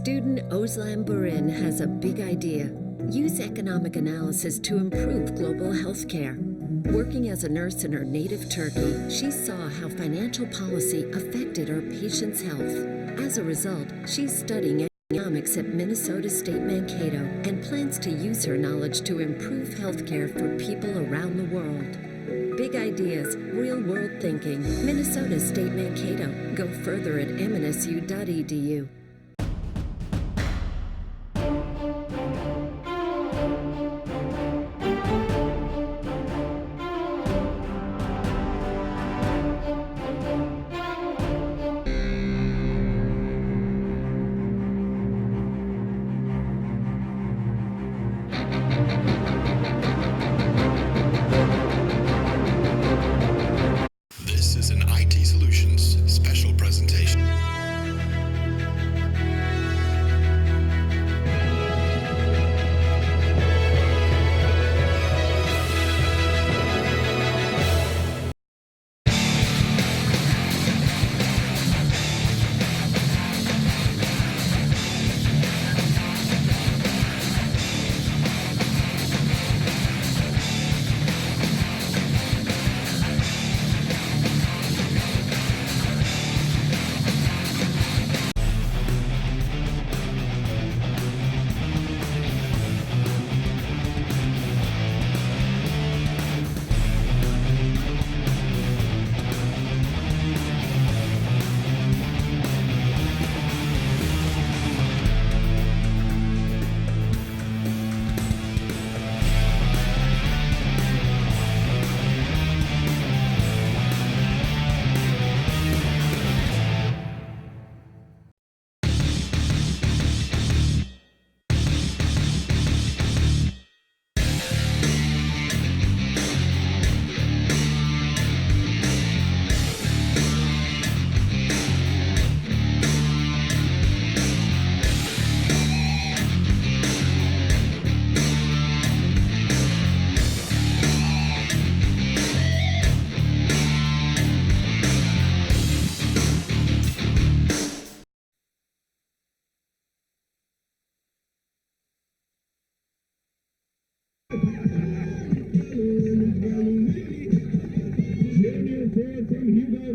Student Özlem Burin has a big idea. Use economic analysis to improve global healthcare. Working as a nurse in her native Turkey, she saw how financial policy affected her patients' health. As a result, she's studying economics at Minnesota State Mankato and plans to use her knowledge to improve healthcare for people around the world. Big ideas, real-world thinking. Minnesota State Mankato. Go further at mnsu.edu. This is an IT Solutions special presentation.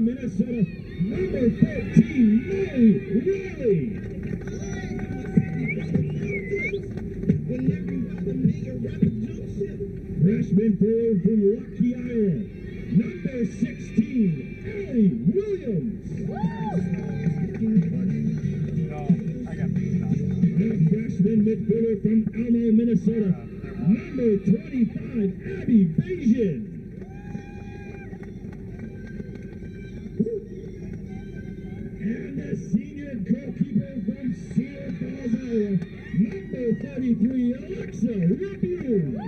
Minnesota, number 14, May Riley. Freshman forward from Rocky Island, number 16, Allie Williams. The freshman midfielder from Elmo, Minnesota, number 25, Abby Bajan. And the senior goalkeeper from Cedar Falls, Iowa, number 33, Alexa Review.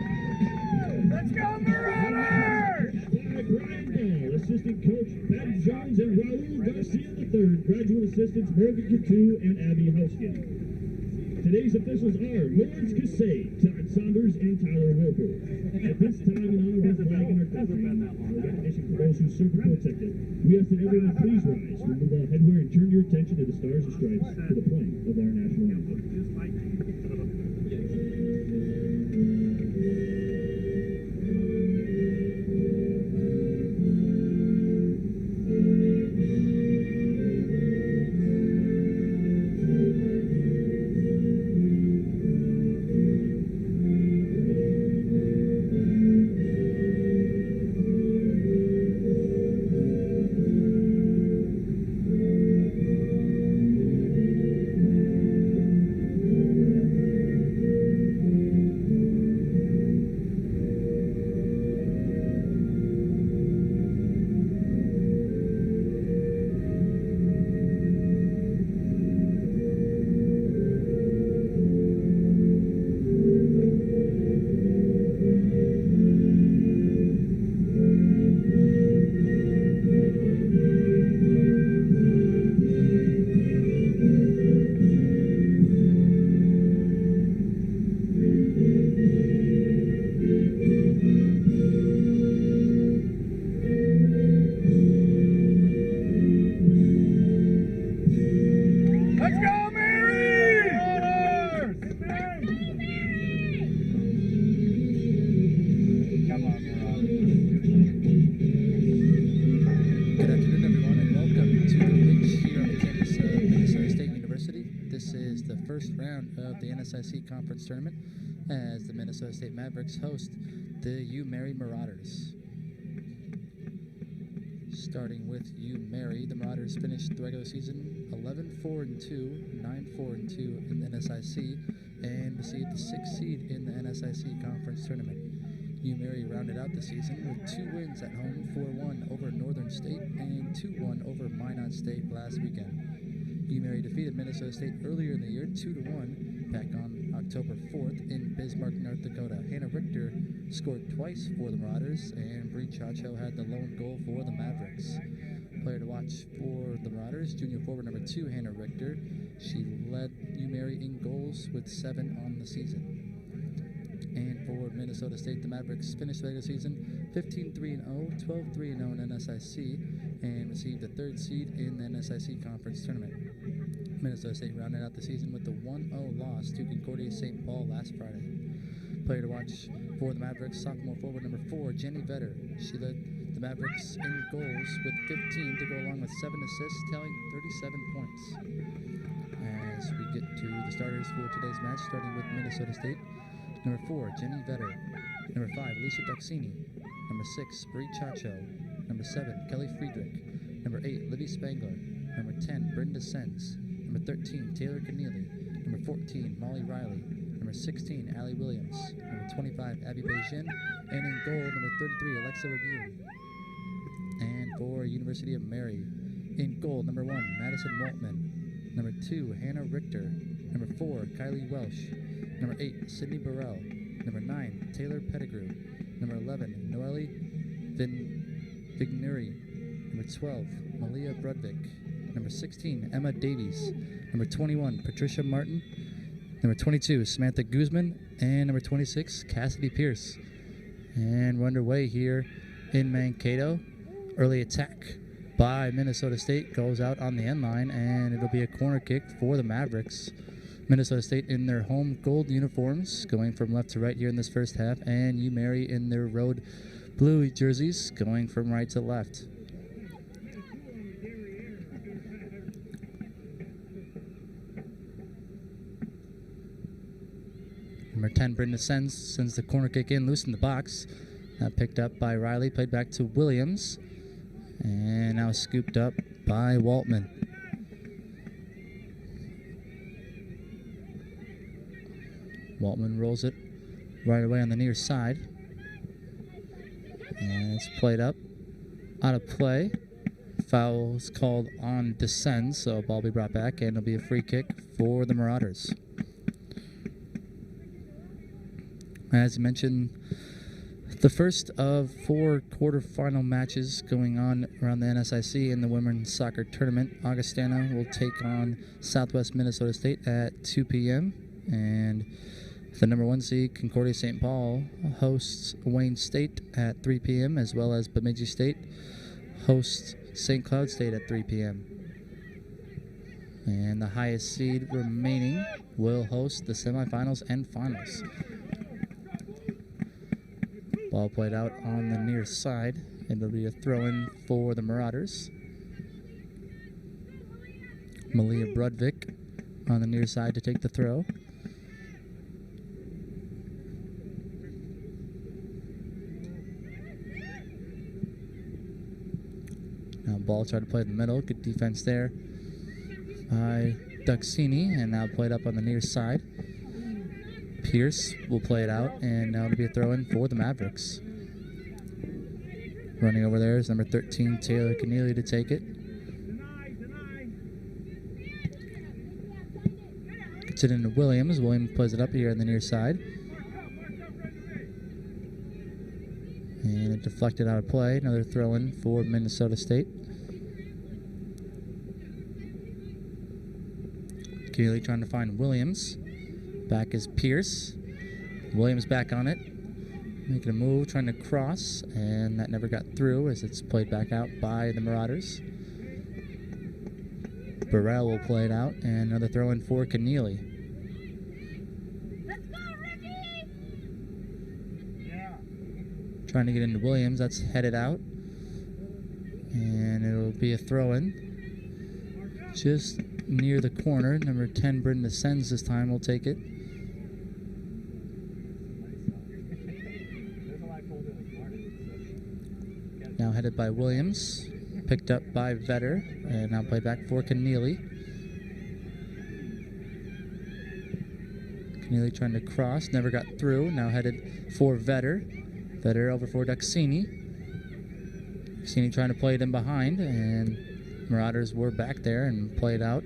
Let's go, Mariners! By Brian Ball, assistant coach Ben Jones, and Raul Garcia III, graduate assistants Morgan Coutu and Abby Houskin. Today's officials are Lawrence Cassay, Todd Saunders, and Tyler Roper. At this time, in honor of the flag in our country, in recognition for those who served and protected, we ask that everyone please rise, remove all headwear, and turn your attention to the stars and stripes for the playing of our national anthem. NSIC Conference Tournament as the Minnesota State Mavericks host the U-Mary Marauders. Starting with U-Mary, the Marauders finished the regular season 11-4-2, 9-4-2 in the NSIC, and received the 6th seed in the NSIC Conference Tournament. U-Mary rounded out the season with 2 wins at home, 4-1 over Northern State and 2-1 over Minot State last weekend. U-Mary defeated Minnesota State earlier in the year 2-1 back on October 4th in Bismarck, North Dakota. Hannah Richter scored twice for the Marauders, and Bree Chacho had the lone goal for the Mavericks. Player to watch for the Marauders, junior forward number 2, Hannah Richter. She led U-Mary in goals with 7 on the season. And for Minnesota State, the Mavericks finished the regular season 15-3-0, 12-3-0 in NSIC, and received the 3rd seed in the NSIC Conference Tournament. Minnesota State rounded out the season with the 1-0 loss to Concordia-St. Paul last Friday. Player to watch for the Mavericks, sophomore forward number 4, Jenny Vetter. She led the Mavericks in goals with 15 to go along with 7 assists, tallying 37 points. As we get to the starters for today's match, starting with Minnesota State. Number 4, Jenny Vetter. Number 5, Alicia Duxini. Number 6, Bree Chacho. Number 7, Kelly Friedrich. Number 8, Libby Spangler. Number 10, Brenda Sens. Number 13, Taylor Keneally. Number 14, Molly Riley. Number 16, Allie Williams. Number 25, Abby Beijing. And in goal, number 33, Alexa Rabune. And for University of Mary, in goal, number 1, Madison Waltman. Number 2, Hannah Richter. Number 4, Kylie Welsh. Number 8, Sydney Burrell. Number 9, Taylor Pettigrew. Number 11, Noelle Vignuri. Number 12, Malia Brudvik. Number 16, Emma Davies. Number 21, Patricia Martin. Number 22, Samantha Guzman. And number 26, Cassidy Pierce. And we're underway here in Mankato. Early attack by Minnesota State goes out on the end line, and it'll be a corner kick for the Mavericks. Minnesota State in their home gold uniforms, going from left to right here in this first half, and U-Mary in their road blue jerseys, going from right to left. Number 10, Brenda sends the corner kick in, loose in the box. Now picked up by Riley, played back to Williams, and now scooped up by Waltman. Waltman rolls it right away on the near side. And it's played up. Out of play. Foul is called on Descends, so ball will be brought back, and it'll be a free kick for the Marauders. As mentioned, the first of 4 quarterfinal matches going on around the NSIC in the women's soccer tournament. Augustana will take on Southwest Minnesota State at 2 p.m. and the number 1 seed, Concordia-St. Paul, hosts Wayne State at 3 p.m. as well as Bemidji State hosts St. Cloud State at 3 p.m. And the highest seed remaining will host the semifinals and finals. Ball played out on the near side. It'll be a throw-in for the Marauders. Malia Brudvik on the near side to take the throw. Now ball tried to play in the middle. Good defense there by Duxini, and now played up on the near side. Pierce will play it out, and now it'll be a throw-in for the Mavericks. Running over there is number 13, Taylor Keneally, to take it. Gets it into Williams. Williams plays it up here on the near side. And it deflected out of play. Another throw-in for Minnesota State. Keneally trying to find Williams. Back is Pierce. Williams back on it. Making a move, trying to cross, and that never got through as it's played back out by the Marauders. Burrell will play it out, and another throw-in for Keneally. Let's go, Ricky! Yeah. Trying to get into Williams. That's headed out. And it'll be a throw-in just near the corner. Number 10, Brenda Sens this time will take it. headed by Williams, picked up by Vetter, and now played back for Keneally. Keneally trying to cross, never got through, now headed for Vetter. Vetter over for Duxini. Duxini trying to play it in behind, and Marauders were back there and played out.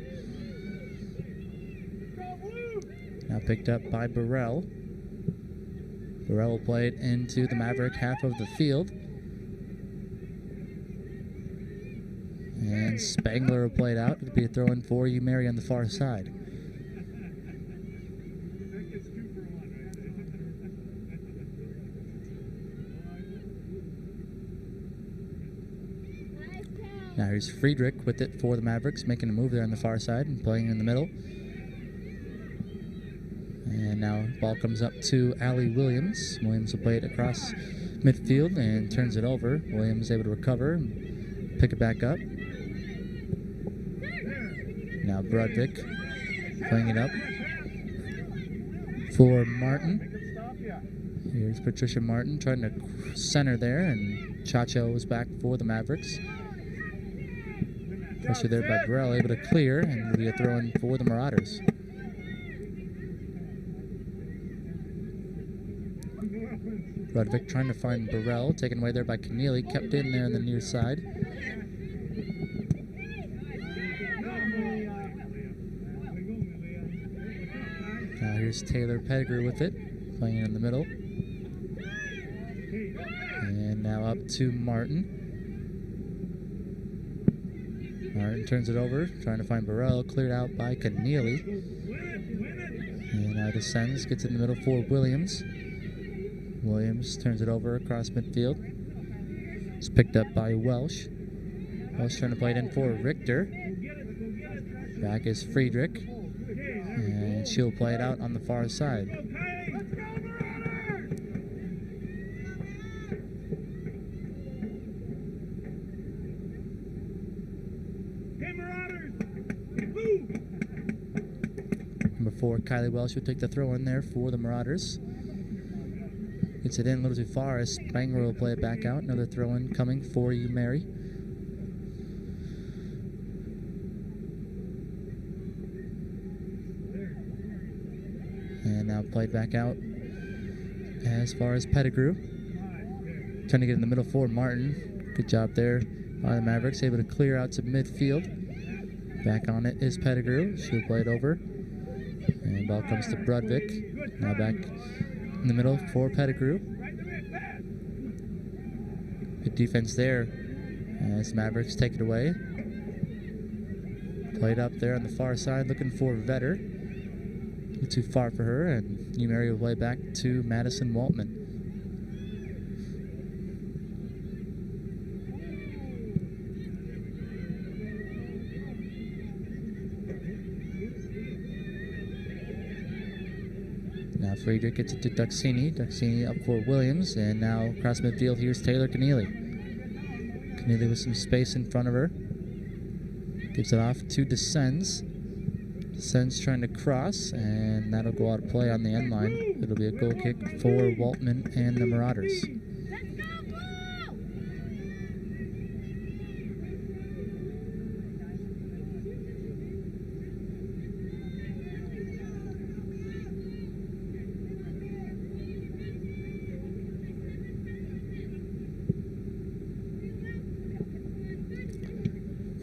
Now picked up by Burrell. Burrell will play it into the Maverick half of the field. And Spangler will play it out. It'll be a throw in for Umeri on the far side. Now here's Friedrich with it for the Mavericks, making a move there on the far side and playing in the middle. And now ball comes up to Allie Williams. Williams will play it across midfield and turns it over. Williams able to recover and pick it back up. Now Brodvik playing it up for Martin. Here's Patricia Martin trying to center there, and Chacho is back for the Mavericks. Pressure there by Burrell, able to clear, and it'll be a throw-in for the Marauders. Brodvik trying to find Burrell, taken away there by Keneally, kept in there on the near side. Now here's Taylor Pettigrew with it, playing it in the middle. And now up to Martin. Martin turns it over, trying to find Burrell, cleared out by Keneally. And now descends, gets in the middle for Williams. Williams turns it over across midfield. It's picked up by Welsh. Welsh trying to play it in for Richter. Back is Friedrich. And she'll play it out on the far side. Number 4, Kylie Welsh will take the throw in there for the Marauders. Gets it in a little too far as Spangler will play it back out. Another throw in coming for Umeri. And now played back out as far as Pettigrew. Trying to get in the middle for Martin. Good job there by the Mavericks. Able to clear out to midfield. Back on it is Pettigrew. She'll play it over. And ball comes to Brodvik. Now back in the middle for Pettigrew. Good defense there as Mavericks take it away. Played up there on the far side looking for Vetter. Too far for her, and Umeri will play back to Madison Waltman. Now Friedrich gets it to Duxini. Duxini up for Williams, and now across midfield here's Taylor Keneally. Keneally with some space in front of her. Gives it off to Descends. Descends trying to cross, and that'll go out of play on the end line. It'll be a goal kick for Waltman and the Marauders.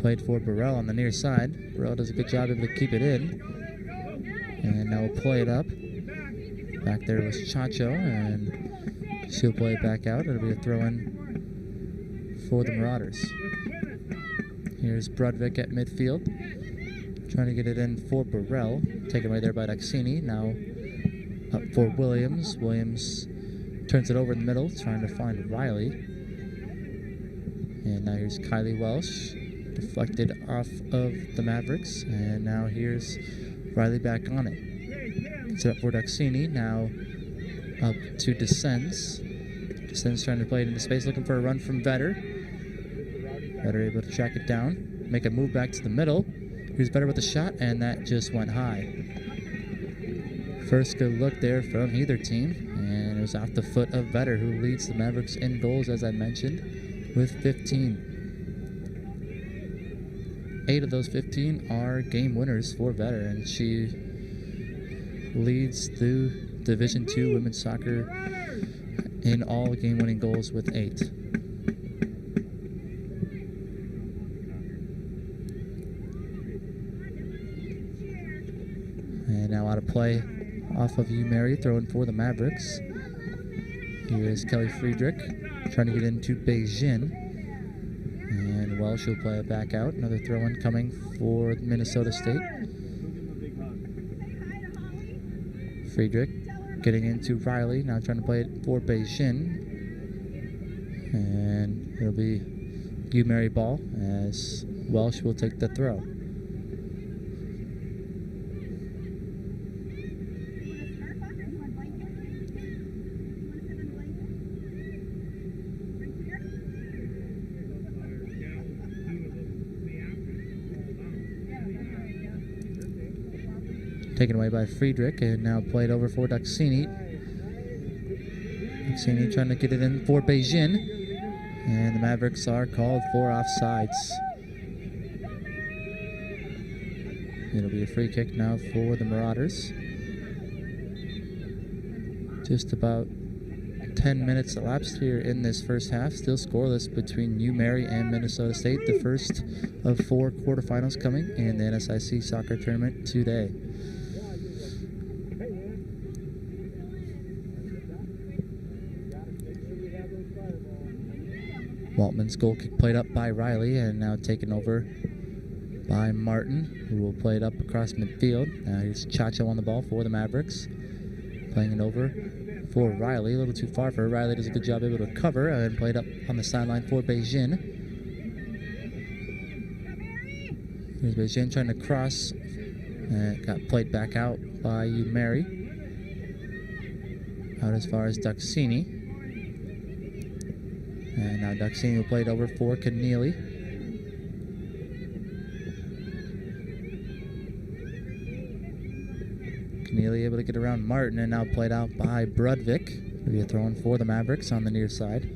Played for Burrell on the near side. Burrell does a good job able to keep it in. And now we'll play it up. Back there was Chacho, and she'll play it back out. It'll be a throw-in for the Marauders. Here's Brodvik at midfield. Trying to get it in for Burrell. Taken away there by Duxini. Now up for Williams. Williams turns it over in the middle, trying to find Riley. And now here's Kylie Welsh. Deflected off of the Mavericks, and now here's Riley back on it. Gets it up for Duxini, now up to Descends. Descends trying to play it into space, looking for a run from Vetter. Vetter able to track it down, make a move back to the middle. Here's Vetter with a shot, and that just went high. First good look there from either team, and it was off the foot of Vetter, who leads the Mavericks in goals, as I mentioned. with 15. 8 of those 15 are game winners for veterans. She leads the Division II women's soccer in all game-winning goals with 8. And now out of play off of you, Mary, throwing for the Mavericks. Here is Kelly Friedrich trying to get into Beijing. And Welsh will play it back out. Another throw-in coming for Minnesota State. Friedrich getting into Riley, now trying to play it for Beijing. And it'll be you, Mary ball, as Welsh will take the throw. Taken away by Friedrich, and now played over for Duxini. Duxini trying to get it in for Beijing, and the Mavericks are called for offsides. It'll be a free kick now for the Marauders. Just about 10 minutes elapsed here in this first half. Still scoreless between UMary and Minnesota State. The first of 4 quarterfinals coming in the NSIC soccer tournament today. Waltman's goal kick played up by Riley, and now taken over by Martin, who will play it up across midfield. Now here's Chacho on the ball for the Mavericks. Playing it over for Riley, a little too far for her. Riley does a good job able to cover, and played up on the sideline for Beijing. Here's Beijing trying to cross, and it got played back out by UMary. Out as far as Duxini. And now Duxini will play it over for Keneally. Keneally able to get around Martin, and now played out by Brudvik. It'll be a throw-in for the Mavericks on the near side.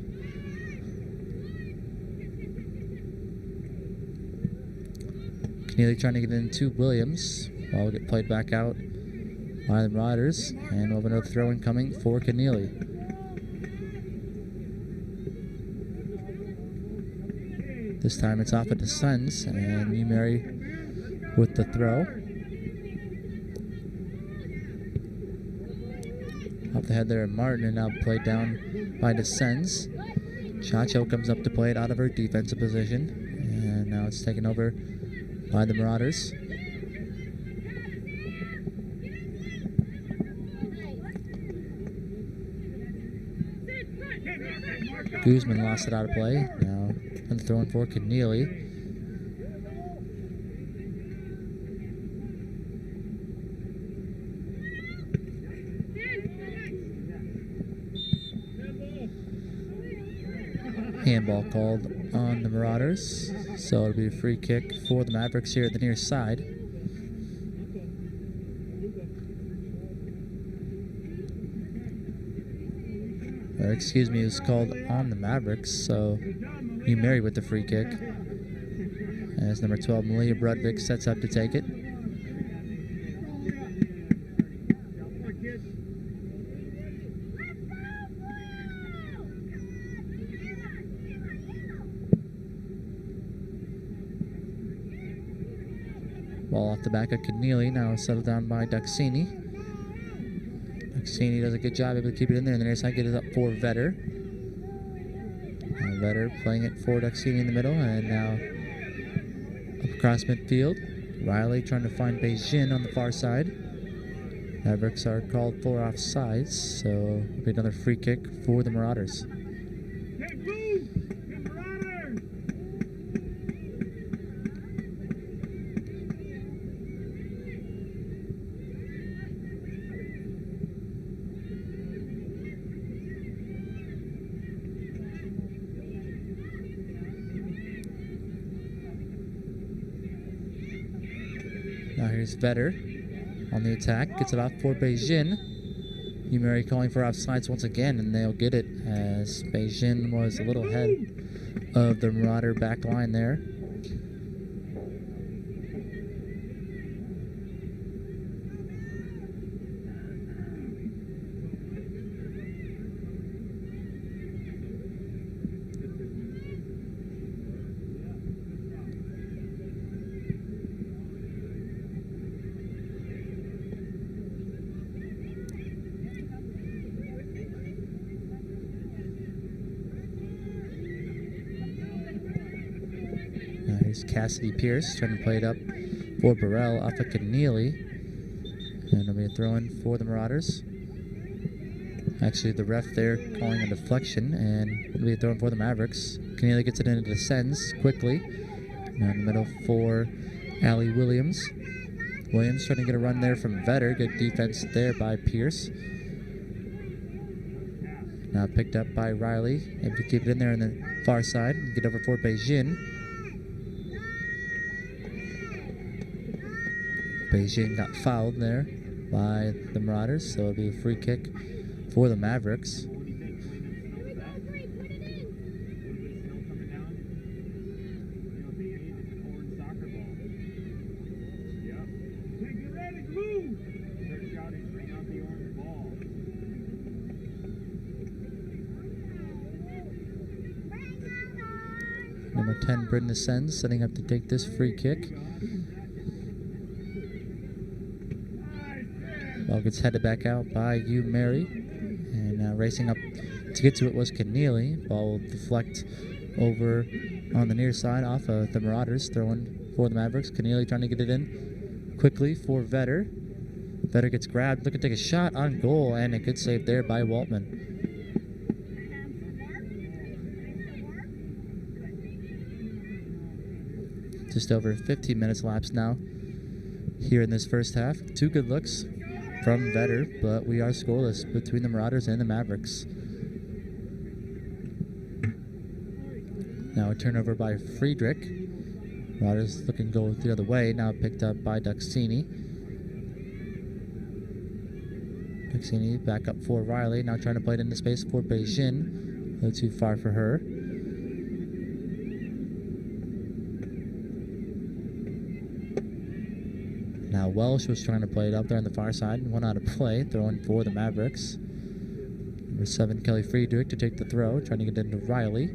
Keneally trying to get into Williams. Ball will get played back out by the Riders, and we'll have another throw-in coming for Keneally. This time it's off at the Suns, and UMary with the throw. Off the head there at Martin, and now played down by the Suns. Chacho comes up to play it out of her defensive position, and now it's taken over by the Marauders. Guzman lost it out of play. Now and throwing for Keneally. Handball called on the Marauders, so it'll be a free kick for the Mavericks here at the near side. Or excuse me, it was called on the Mavericks, so UMary with the free kick. As number 12, Malia Brudvik, sets up to take it. Ball off the back of Keneally, now settled down by Duxini. Duxini does a good job able to keep it in there, and the near side get it up for Vetter. Now Vetter playing it for Duxini in the middle, and now up across midfield. Riley trying to find Beijing on the far side. Mavericks are called for offsides, so it'll be another free kick for the Marauders. Now here's Vetter on the attack, gets it off for Beijing. UMary calling for offsides once again, and they'll get it as Beijing was a little ahead of the Marauder back line there. Here's Cassidy Pierce trying to play it up for Burrell off of Keneally. And it'll be a throw in for the Marauders. Actually, the ref there calling a deflection, and it'll be a throw in for the Mavericks. Keneally gets it into the Sens quickly. Now in the middle for Allie Williams. Williams trying to get a run there from Vetter. Good defense there by Pierce. Now picked up by Riley. Able to keep it in there on the far side and get over for Beijing. Beijing got fouled there by the Marauders, so it'll be a free kick for the Mavericks. Number 10, Brenda Sens, setting up to take this free kick. Ball gets headed back out by Hugh Mary. And racing up to get to it was Keneally. Ball will deflect over on the near side off of the Marauders, throwing for the Mavericks. Keneally trying to get it in quickly for Vetter. Vetter gets grabbed, looking to take a shot on goal, and a good save there by Waltman. Just over 15 minutes lapsed now here in this first half. Two good looks from Vetter, but we are scoreless between the Marauders and the Mavericks. Now a turnover by Friedrich. Marauders looking to go the other way, now picked up by Duxini. Duxini back up for Riley, now trying to play it into space for Beijing. A little too far for her. Now Welsh was trying to play it up there on the far side and went out of play, throwing for the Mavericks. Number 7, Kelly Friedrich to take the throw, trying to get into Riley.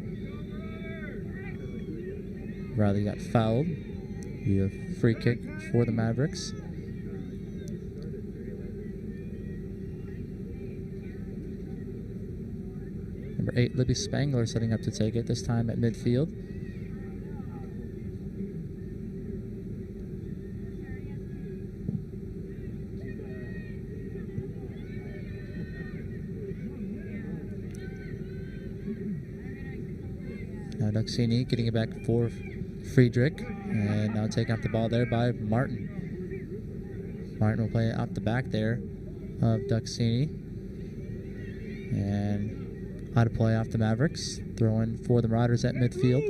Riley got fouled. We have free kick for the Mavericks. Number 8, Libby Spangler setting up to take it, this time at midfield. Now Duxini getting it back for Friedrich, and now taking off the ball there by Martin. Martin will play it off the back there of Duxini. And out of play off the Mavericks. Throwing for the Marauders at midfield.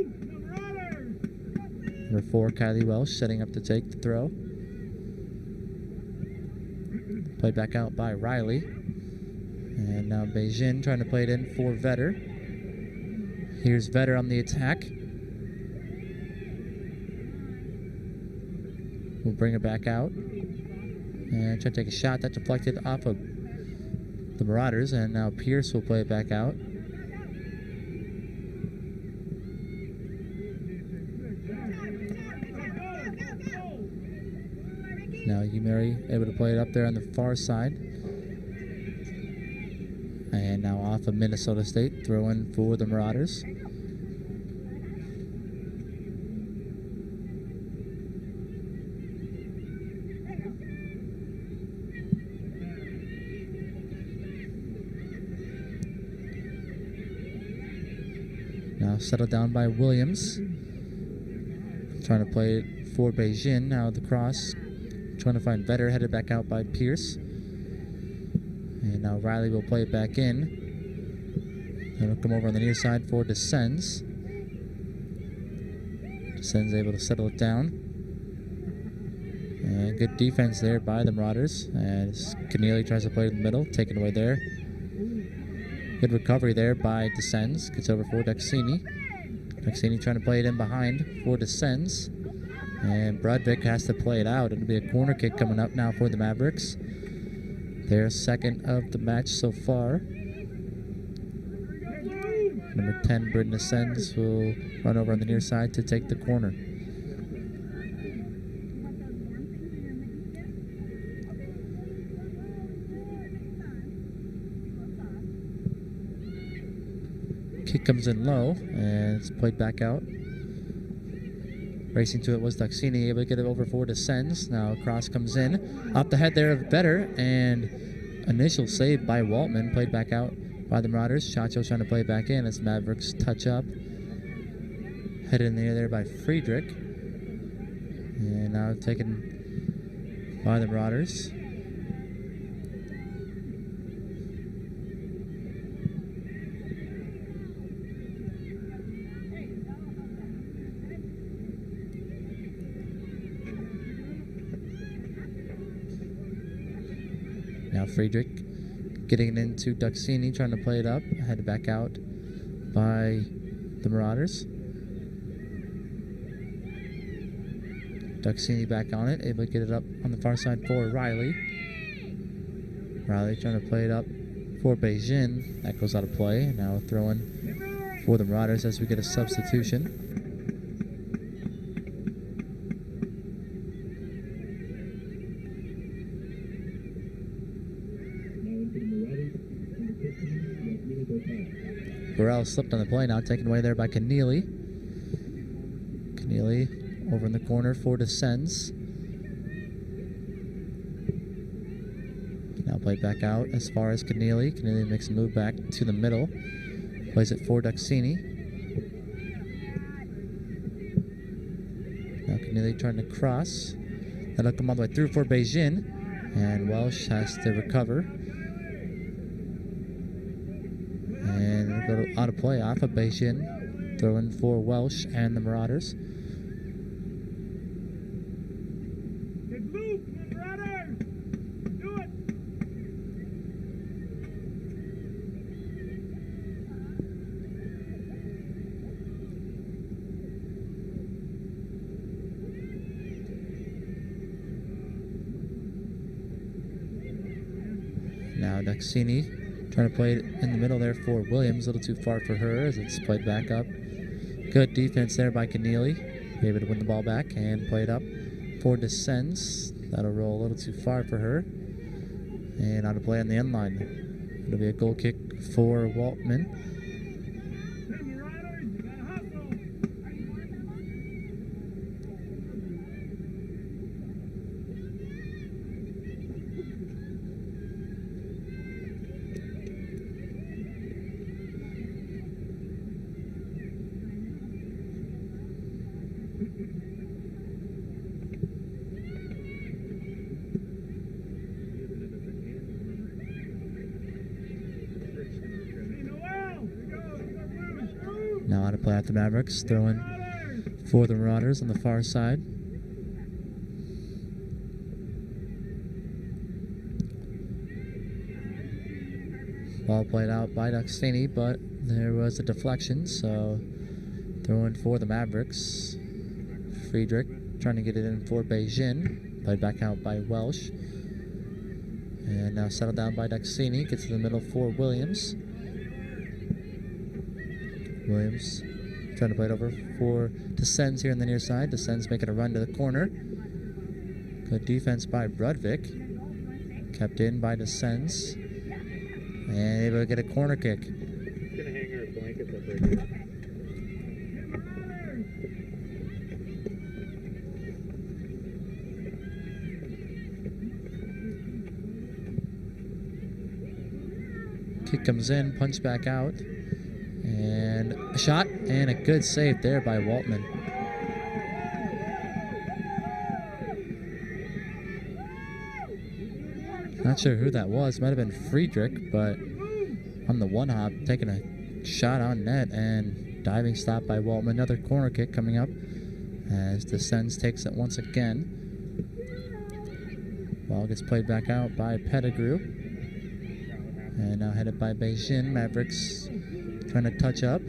Number 4, Kylie Welsh setting up to take the throw. Played back out by Riley. And now Beijing trying to play it in for Vetter. Here's Vetter on the attack. We'll bring it back out. And try to take a shot that deflected off of the Marauders. And now Pierce will play it back out. Now Umeri able to play it up there on the far side. And now off of Minnesota State, throwing for the Marauders. Now settled down by Williams. Trying to play it for Beijing. Now the cross. Trying to find Vetter, headed back out by Pierce. And now Riley will play it back in. It'll come over on the near side for Descends. Descends able to settle it down. And good defense there by the Marauders. As Keneally tries to play it in the middle, taken away there. Good recovery there by Descends. Gets over for Duxini. Duxini trying to play it in behind for Descends. And Brudvik has to play it out. It'll be a corner kick coming up now for the Mavericks. Their second of the match so far. Number 10, Britton Ascends, will run over on the near side to take the corner. Kick comes in low, and it's played back out. Racing to it was Duxini, able to get it over for Descends. Now cross comes in. Off the head there of Better, and initial save by Waltman, played back out by the Marauders. Chacho trying to play it back in as Mavericks touch up. Headed in the air there by Friedrich. And now taken by the Marauders. Now Friedrich getting it into Duxini, trying to play it up. Headed back out by the Marauders. Duxini back on it, able to get it up on the far side for Riley. Riley trying to play it up for Beijing. That goes out of play. Now throwing for the Marauders as we get a substitution. Burrell slipped on the play, now taken away there by Keneally. Keneally over in the corner for Descends. Now played back out as far as Keneally. Keneally makes a move back to the middle. Plays it for Duxini. Now Keneally trying to cross. That'll come all the way through for Beijing. And Welsh has to recover. And it'll go out of play off of Beijing. Throwing for Welsh and the Marauders. Good move, Marauders! Do it! Now Duxini trying to play it in the middle there for Williams. A little too far for her as it's played back up. Good defense there by Keneally. Able to win the ball back and play it up for Descends. That'll roll a little too far for her. And out of play on the end line. It'll be a goal kick for Waltman. Now out of play at the Mavericks, throwing for the Marauders on the far side. Ball played out by Duxini, but there was a deflection, so throwing for the Mavericks. Friedrich trying to get it in for Beijing, played back out by Welsh. And now settled down by Duxini, gets to the middle for Williams. Williams trying to play it over for Descends here on the near side. Descends making a run to the corner. Good defense by Brudvik. Kept in by Descends. And able to get a corner kick. Gonna hang her blankets up there. Kick comes in, punch back out. And a shot and a good save there by Waltman. Not sure who that was. Might have been Friedrich, but on the one hop, taking a shot on net and diving stop by Waltman. Another corner kick coming up as Descends takes it once again. Ball gets played back out by Pettigrew. And now headed by Beijing. Mavericks trying to touch up.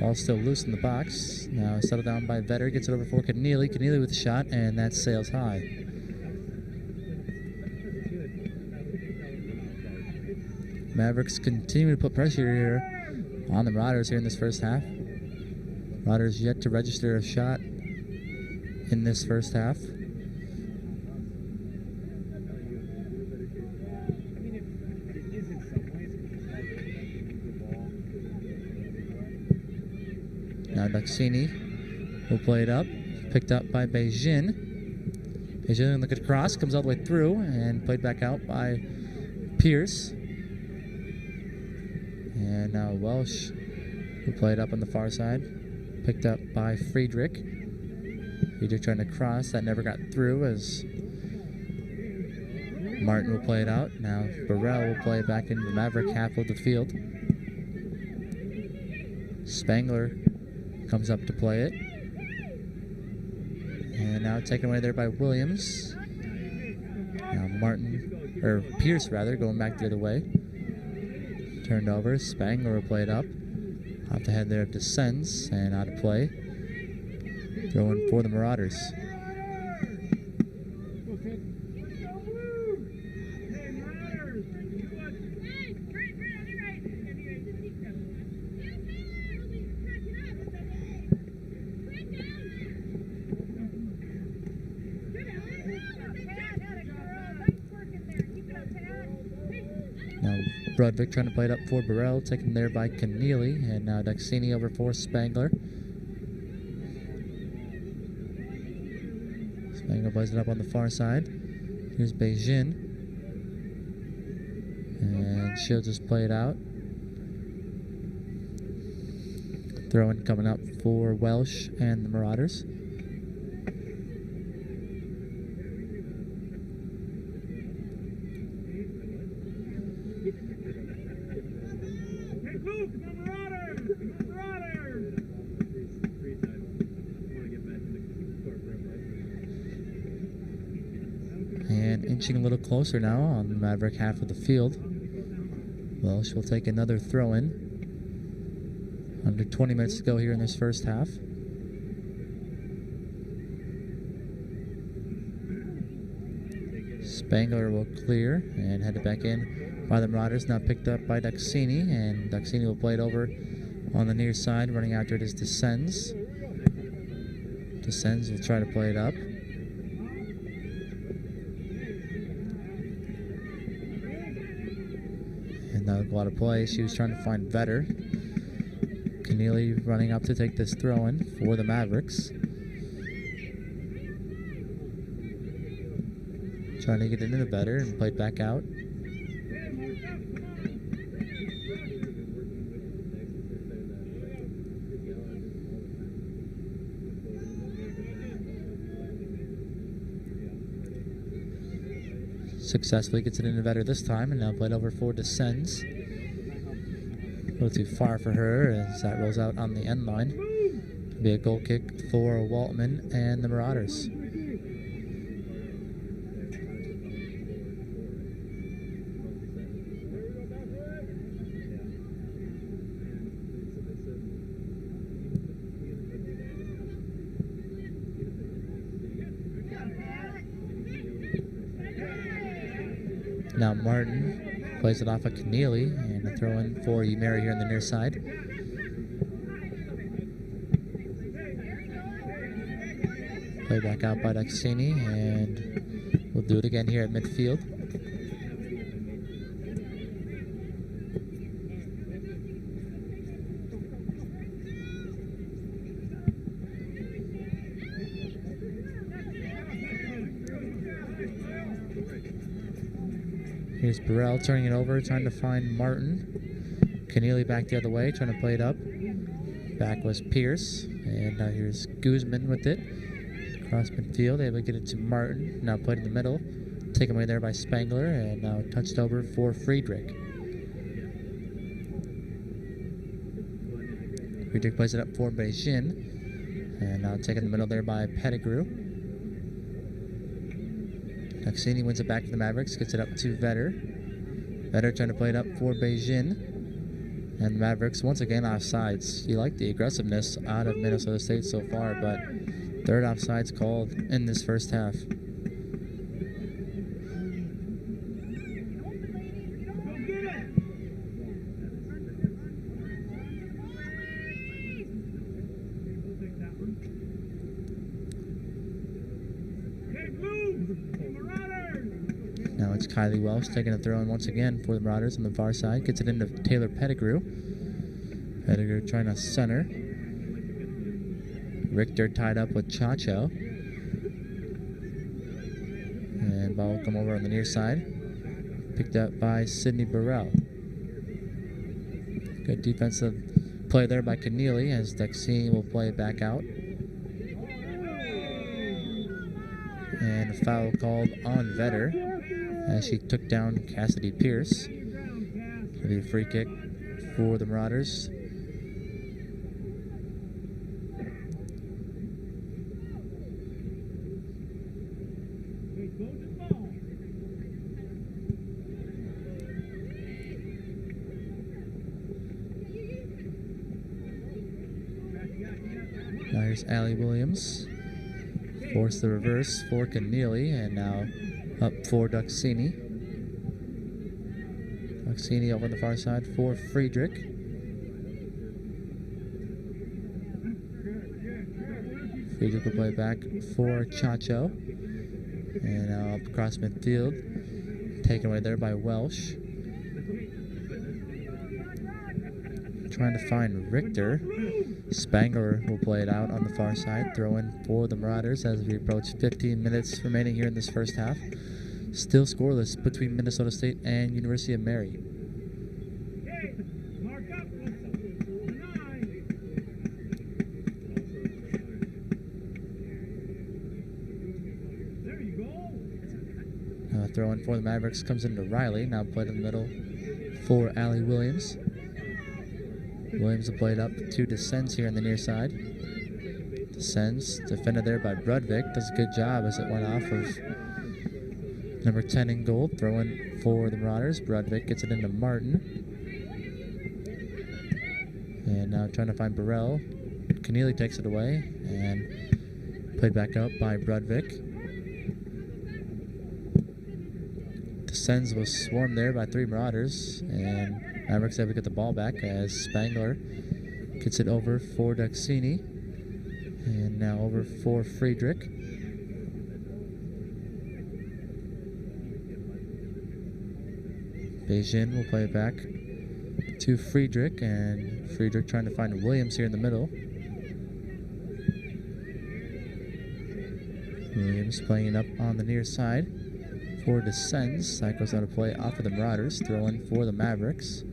Ball still loose in the box. Now settled down by Vetter. Gets it over for Keneally. Keneally with the shot, and that sails high. Mavericks continue to put pressure here on the Marauders here in this first half. Marauders yet to register a shot in this first half. Now Duxini will play it up. Picked up by Beijing. Beijing look at the cross. Comes all the way through and played back out by Pierce. And now Welsh will play it up on the far side. Picked up by Friedrich. Friedrich trying to cross. That never got through as Martin will play it out. Now Burrell will play it back into the Maverick half of the field. Spangler comes up to play it. And now taken away there by Williams. Now Pierce going back the other way. Turned over. Spangler will play it up. Off the head there of Descends and out of play. Throwing for the Marauders. Now Brodvik trying to play it up for Burrell, taken there by Keneally, and now Duxini over for Spangler. Spangler plays it up on the far side. Here's Beijing. And she'll just play it out. Throw-in coming up for Welsh and the Marauders. And inching a little closer now on the Maverick half of the field. Welsh will take another throw-in. Under 20 minutes to go here in this first half. Spangler will clear and head it back in by the Marauders. Now picked up by Duxini, and Duxini will play it over on the near side. Running after it is Descends. Descends will try to play it up. And that'll go out of play. She was trying to find Vetter. Keneally running up to take this throw-in for the Mavericks. Trying to get it into Vetter and play it back out. Successfully gets it into Vetter this time, and now played over for Descends. A little too far for her as that rolls out on the end line. It'll be a goal kick for Waltman and the Marauders. Now Martin plays it off of Keneally, and a throw in for Umeri here on the near side. Play back out by Duxini, and we'll do it again here at midfield. Here's Burrell turning it over, trying to find Martin. Keneally back the other way, trying to play it up. Back was Pierce, and now here's Guzman with it. Cross midfield, able to get it to Martin. Now played in the middle, taken away there by Spangler, and now touched over for Friedrich. Friedrich plays it up for Beijing, and now taken in the middle there by Pettigrew. Duxini wins it back to the Mavericks, gets it up to Vetter. Vetter trying to play it up for Beijing. And Mavericks once again offsides. You like the aggressiveness out of Minnesota State so far, but third offsides called in this first half. Now it's Kylie Welsh taking a throw in once again for the Marauders on the far side. Gets it into Taylor Pettigrew. Pettigrew trying to center. Richter tied up with Chacho. And ball will come over on the near side. Picked up by Sydney Burrell. Good defensive play there by Keneally as Dexine will play it back out. And a foul called on Vetter as she took down Cassidy Pierce. It'll be a free kick for the Marauders. Now here's Allie Williams. Force the reverse for Keneally, and now up for Duxini. Duxini over on the far side for Friedrich. Friedrich will play back for Chacho. And now up across midfield. Taken away there by Welsh. Trying to find Richter. Spangler will play it out on the far side. Throw in for the Marauders as we approach 15 minutes remaining here in this first half. Still scoreless between Minnesota State and University of Mary. Throw in for the Mavericks comes into Riley. Now played in the middle for Allie Williams. Williams will play it up to Descends here on the near side. Descends, defended there by Brudvik. Does a good job as it went off of number 10 in gold. Throw in for the Marauders. Brudvik gets it into Martin. And now trying to find Burrell. Keneally takes it away and played back up by Brudvik. Descends was swarmed there by three Marauders, and Mavericks able to get the ball back as Spangler gets it over for Duxini, and now over for Friedrich. Beijing will play it back to Friedrich, and Friedrich trying to find Williams here in the middle. Williams playing it up on the near side for Descends. That goes out of play off of the Marauders. Throw in for the Mavericks.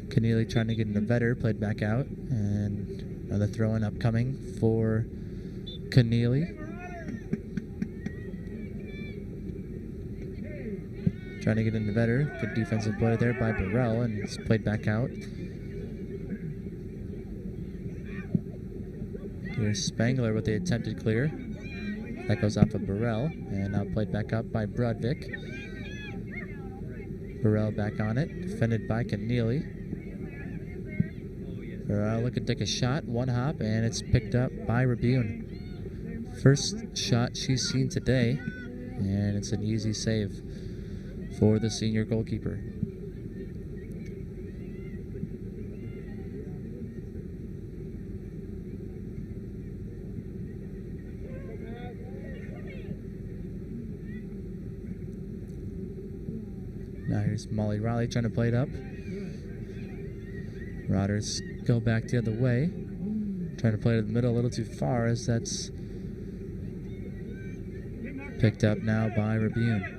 Keneally trying to get into Vetter, played back out, and another throw-in upcoming for Keneally. Trying to get into Vetter. Good defensive play there by Burrell, and it's played back out. Here's Spangler with the attempted clear. That goes off of Burrell, and now played back up by Brudvik. Burrell back on it, defended by Keneally. Burrell looking to take a shot, one hop, and it's picked up by Rabune. First shot she's seen today, and it's an easy save for the senior goalkeeper. Now here's Molly Riley trying to play it up. Marauders go back the other way. Trying to play it in the middle a little too far as that's picked up now by Rabune.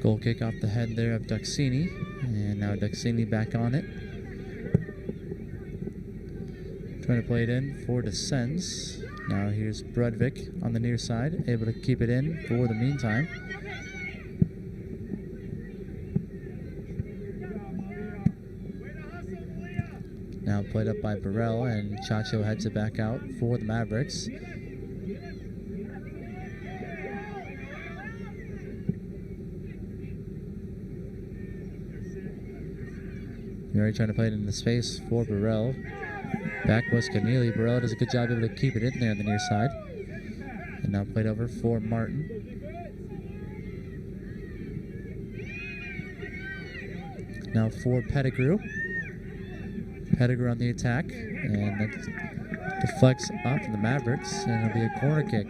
Goal kick off the head there of Duxini. And now Duxini back on it. Trying to play it in for Descends. Now here's Brudvik on the near side, able to keep it in for the meantime. Now played up by Burrell, and Chacho heads it back out for the Mavericks. Murray trying to play it in the space for Burrell. Back was Keneally. Burrell does a good job able to keep it in there on the near side. And now played over for Martin. Now for Pettigrew. Pettigrew on the attack. And that deflects off of the Mavericks. And it'll be a corner kick.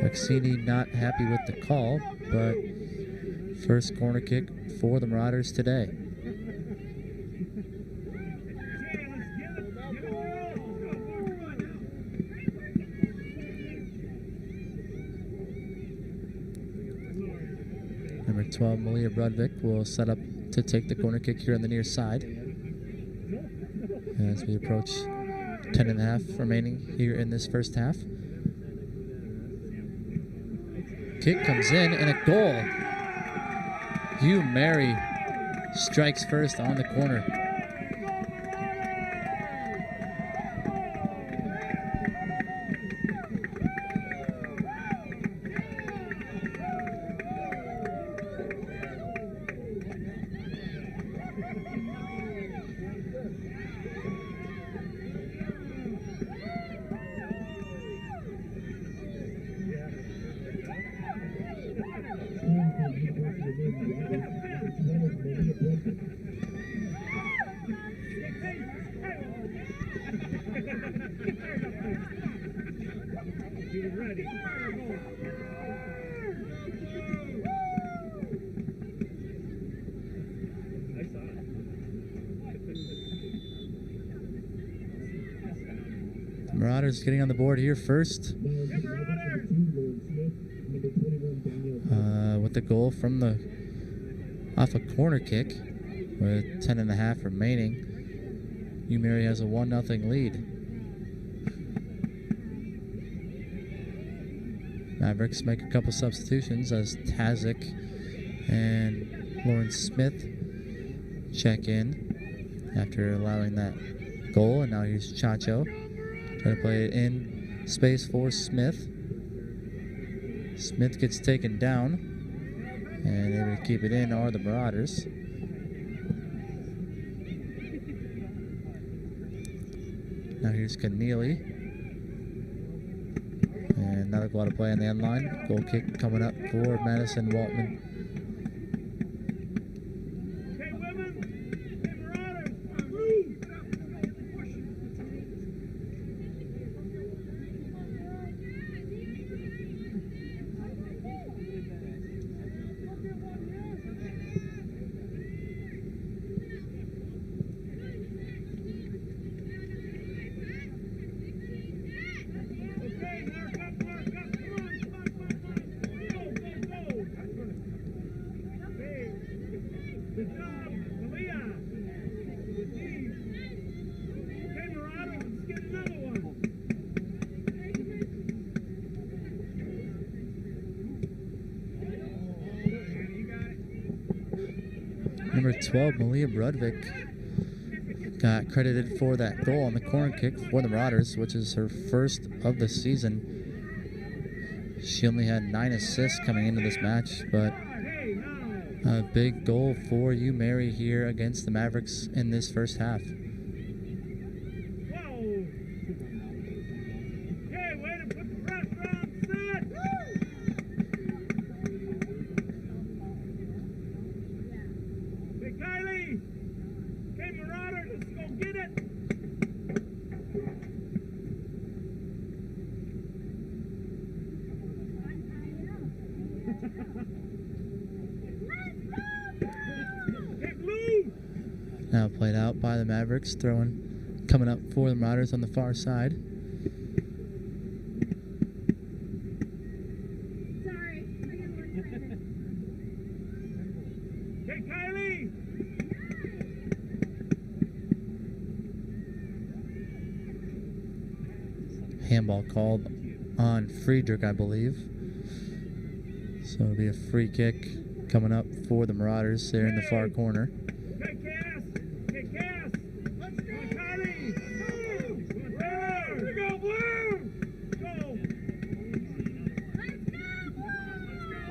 Duxini not happy with the call, but first corner kick for the Marauders today. Number 12, Malia Brudvik, will set up to take the corner kick here on the near side. As we approach 10.5 remaining here in this first half. Kick comes in and a goal. Hugh Mary strikes first on the corner. Marauders getting on the board here first. With the goal from off a corner kick with 10.5 remaining. UMary has a 1-0 lead. Mavericks make a couple substitutions as Tazik and Lawrence Smith check in after allowing that goal. And now here's Chacho trying to play it in space for Smith. Smith gets taken down, and able to keep it in are the Marauders. Now here's Keneally. And another goal to play on the end line. Goal kick coming up for Madison Waltman. Number 12, Malia Brudvik, got credited for that goal on the corner kick for the Marauders, which is her first of the season. She only had 9 assists coming into this match, but a big goal for UMary here against the Mavericks in this first half. Now played out by the Mavericks, coming up for the Marauders on the far side. Hey, Kylie! Handball called on Friedrich, I believe. So it'll be a free kick coming up for the Marauders there in the far corner. Hey, Cass! Hey, Cass! Let's go, Kylie! Blue! Let's go, Blue! Go! Let's go,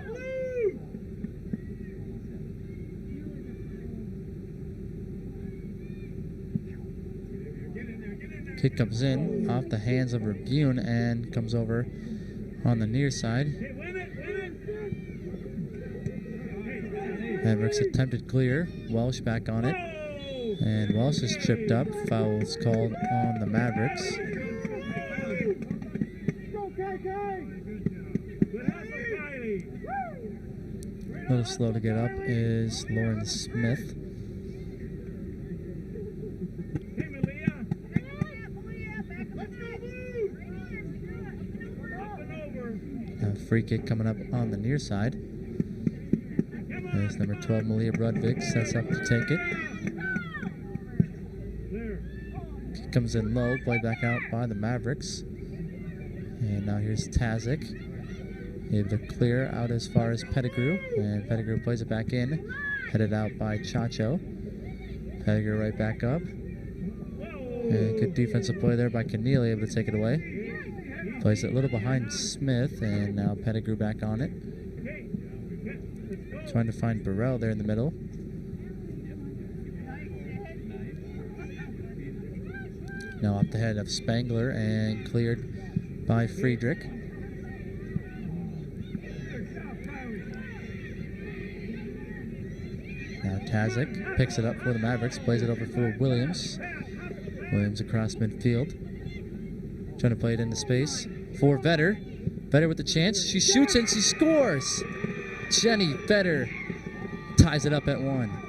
Blue! Kick comes in off the hands of Rabune and comes over on the near side. Hey, win it! Mavericks attempted clear. Welsh back on it. And Welsh is tripped up. Foul is called on the Mavericks. A little slow to get up is Lauren Smith. A free kick coming up on the near side. There's number 12, Malia Brudvig, sets up to take it. Kick comes in low, played back out by the Mavericks. And now here's Tazic. Able to clear out as far as Pettigrew. And Pettigrew plays it back in. Headed out by Chacho. Pettigrew right back up. And good defensive play there by Keneally, able to take it away. Plays it a little behind Smith, and now Pettigrew back on it. Trying to find Burrell there in the middle. Now off the head of Spangler and cleared by Friedrich. Now Tazic picks it up for the Mavericks, plays it over for Williams. Williams across midfield. Trying to play it into space for Vetter. Vetter with the chance. She shoots and she scores. Jenny Vetter ties it up at 1.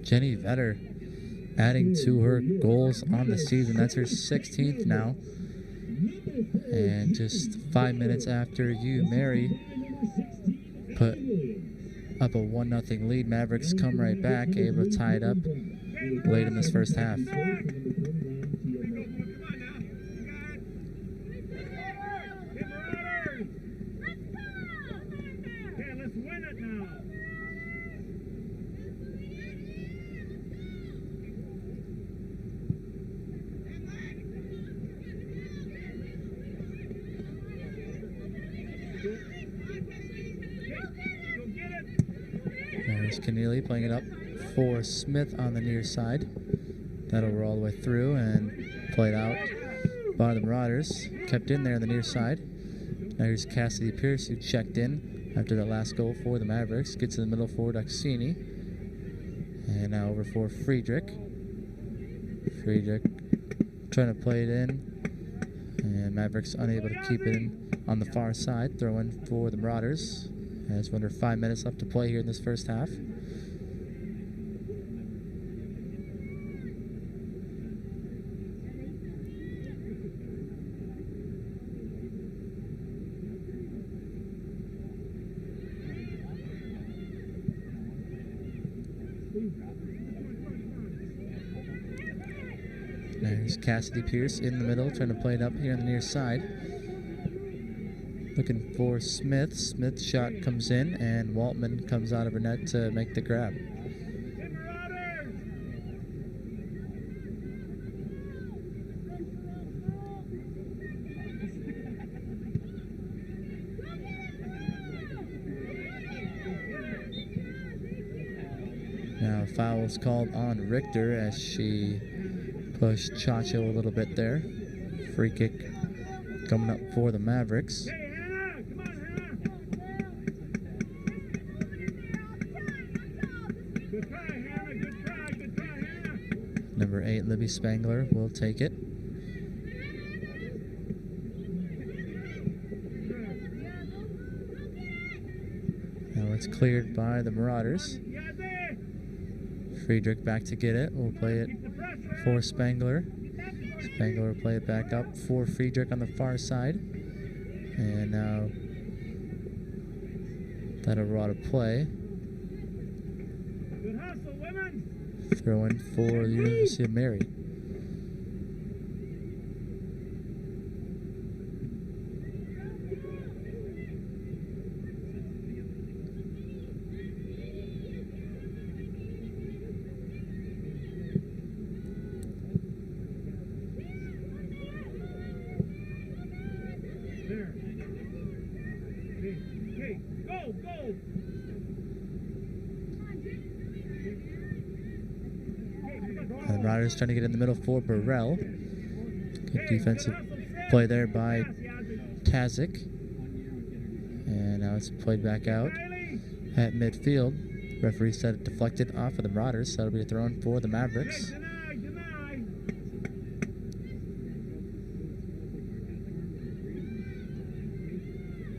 Jenny Vetter adding to her goals on the season. That's her 16th now. And just 5 minutes after Mary put up a 1-0 lead, Mavericks come right back, able to tie it up late in this first half. There's Keneally playing it up for Smith on the near side. That'll roll all the way through and played out by the Marauders. Kept in there on the near side. Now here's Cassidy Pierce, who checked in after that last goal for the Mavericks. Gets in the middle for Duxini. And now over for Friedrich. Friedrich trying to play it in. And Mavericks unable to keep it in on the far side. Throw in for the Marauders. As under 5 minutes left to play here in this first half. There's Cassidy Pierce in the middle, trying to play it up here on the near side. Looking for Smith. Smith's shot comes in, and Waltman comes out of her net to make the grab. Now a foul is called on Richter as she pushed Chacho a little bit there. Free kick coming up for the Mavericks. Hey, Hannah! Come on, Hannah! Good try, Hannah! Good try! Good try, Hannah! Number 8, Libby Spangler will take it. Now it's cleared by the Marauders. Friedrich back to get it. We'll play it for Spangler. Spangler will play it back up for Friedrich on the far side. And now that'll roll out of play. Good hustle, women! Throw in for the University of Mary. There. Okay, go, go! And the Marauders trying to get in the middle for Burrell. Good defensive play there by Kazik. And now it's played back out at midfield. Referee said it deflected off of the Marauders, so that'll be a throw in for the Mavericks. Deny!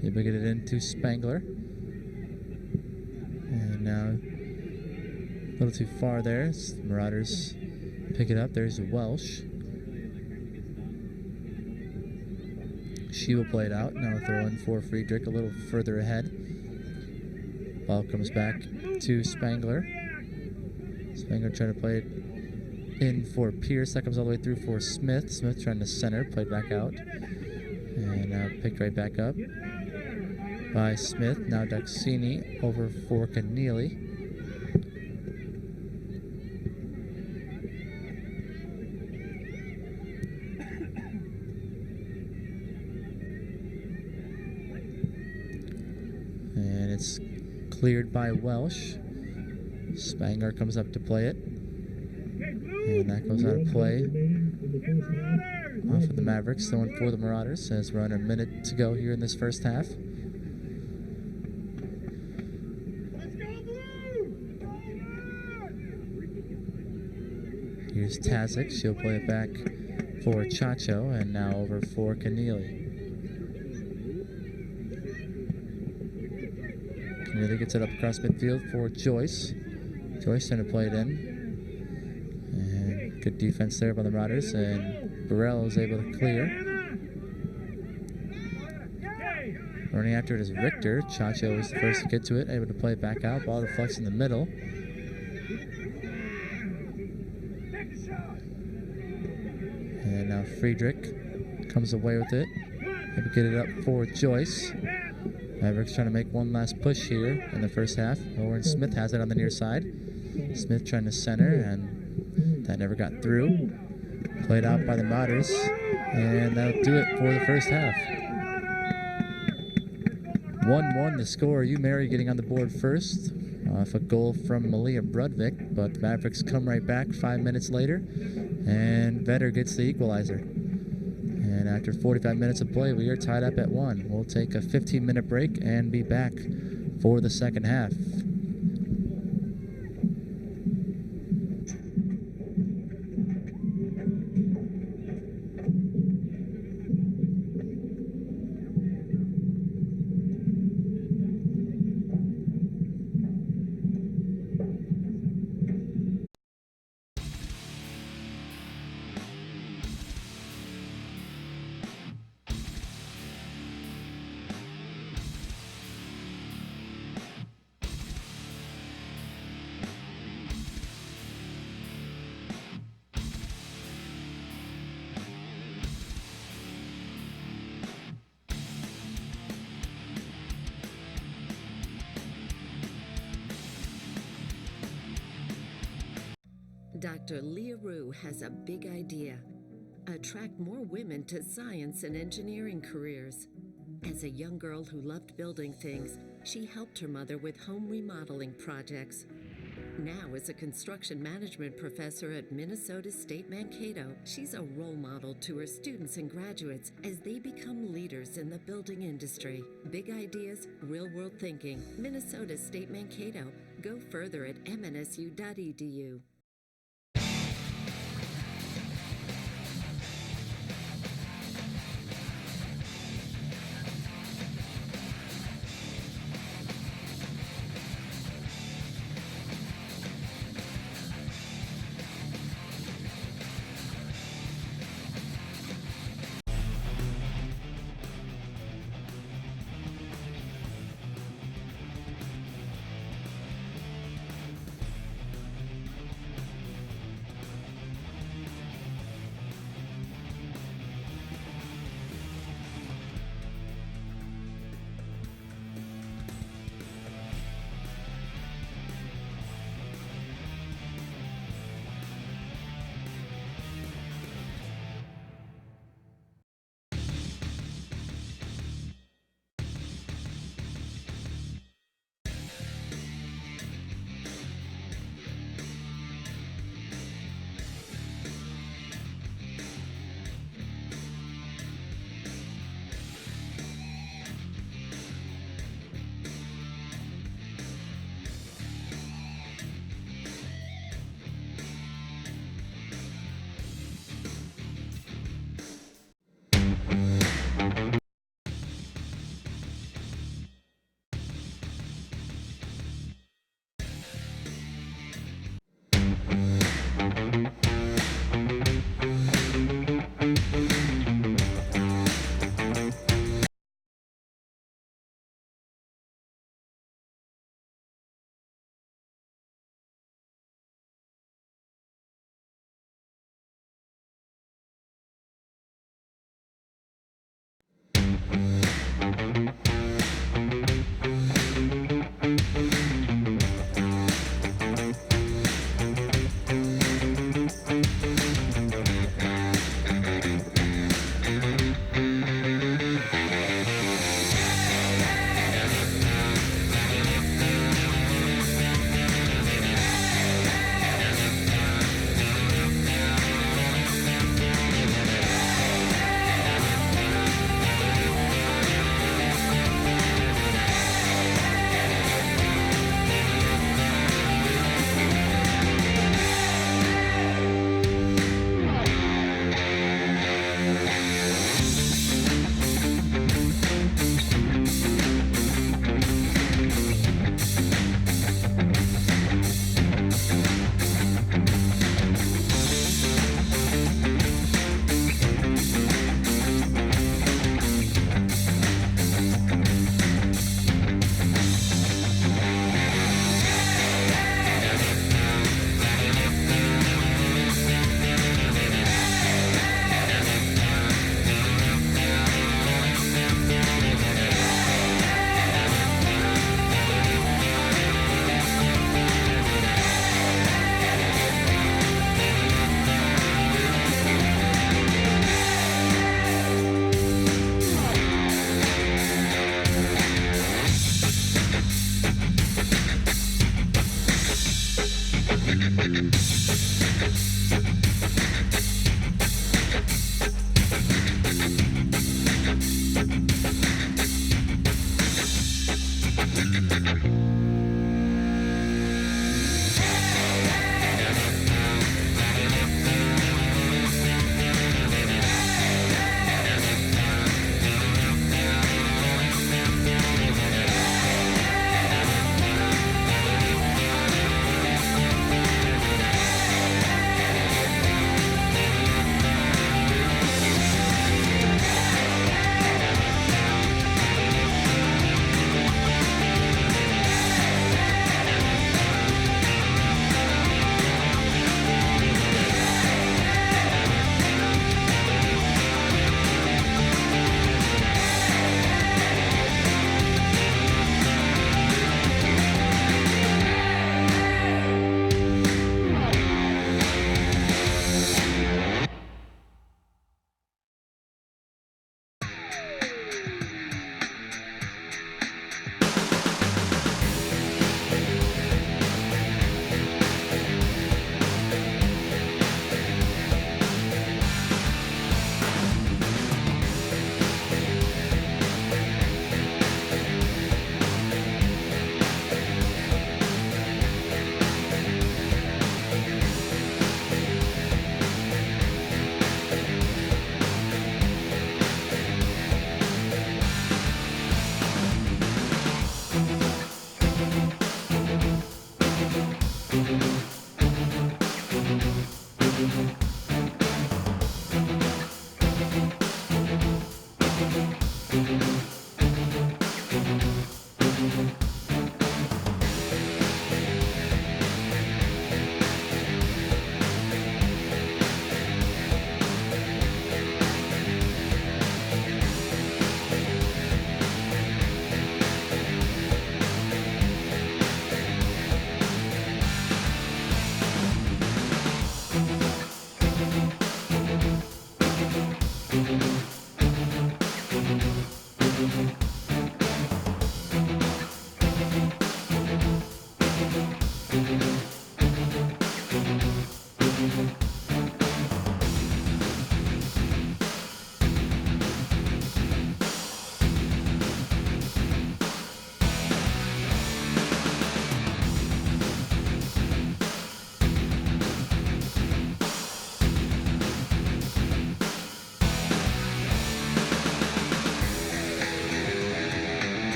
He will get it into Spangler. And now a little too far there. The Marauders pick it up. There's Welsh. She will play it out. Now throw in for Friedrich a little further ahead. Ball comes back to Spangler. Spangler trying to play it in for Pierce. That comes all the way through for Smith. Smith trying to center. Played back out. And now picked right back up by Smith. Now Duxini over for Keneally. And it's cleared by Welsh. Spangler comes up to play it. And that goes out of play off of the Mavericks. Throwing for the Marauders as we're under a minute to go here in this first half. Here's Tazik. She'll play it back for Chacho, and now over for Keneally. Keneally gets it up across midfield for Joyce. Joyce trying to play it in. And good defense there by the Marauders, and Burrell is able to clear. Running after it is Richter. Chacho is the first to get to it, able to play it back out. Ball deflects in the middle. And now Friedrich comes away with it. Able to get it up for Joyce. Mavericks trying to make one last push here in the first half. Owen Smith has it on the near side. Smith trying to center, and that never got through. Played out by the Marauders, and that'll do it for the first half. 1-1 the score. Mary getting on the board first off a goal from Malia Brudvik, but the Mavericks come right back 5 minutes later, and Vetter gets the equalizer. And after 45 minutes of play, we are tied up at 1. We'll take a 15-minute break and be back for the second half. Dr. Leah Rue has a big idea. Attract more women to science and engineering careers. As a young girl who loved building things, she helped her mother with home remodeling projects. Now, as a construction management professor at Minnesota State Mankato, she's a role model to her students and graduates as they become leaders in the building industry. Big ideas, real-world thinking. Minnesota State Mankato. Go further at mnsu.edu.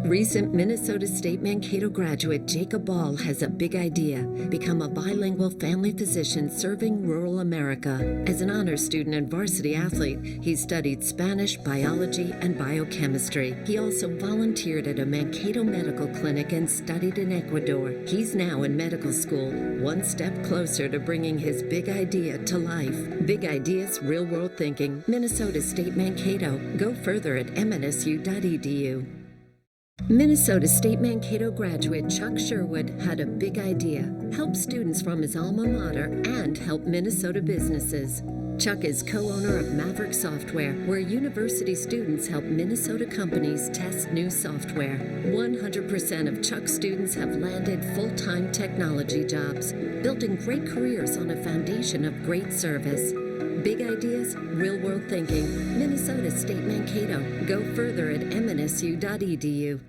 Recent Minnesota State Mankato graduate Jacob Ball has a big idea: become a bilingual family physician serving rural America. As an honors student and varsity athlete, he studied Spanish, biology, and biochemistry. He also volunteered at a Mankato medical clinic and studied in Ecuador. He's now in medical school, one step closer to bringing his big idea to life. Big ideas, real world thinking. Minnesota State Mankato. Go further at mnsu.edu. Minnesota State Mankato graduate Chuck Sherwood had a big idea: help students from his alma mater and help Minnesota businesses. Chuck is co-owner of Maverick Software, where university students help Minnesota companies test new software. 100% of Chuck's students have landed full-time technology jobs, building great careers on a foundation of great service. Big ideas, real world thinking. Minnesota State Mankato. Go further at mnsu.edu.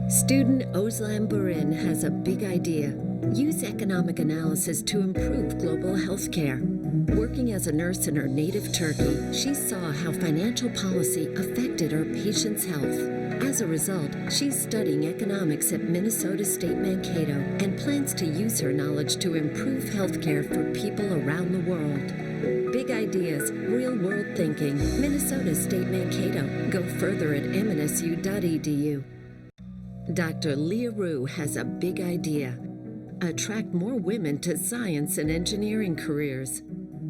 Student Ozlan Burin has a big idea: use economic analysis to improve global health care. Working as a nurse in her native Turkey, she saw how financial policy affected her patients' health. As a result, she's studying economics at Minnesota State Mankato and plans to use her knowledge to improve healthcare for people around the world. Big ideas, real world thinking. Minnesota State Mankato. Go further at mnsu.edu. Dr. Leah Rue has a big idea: attract more women to science and engineering careers.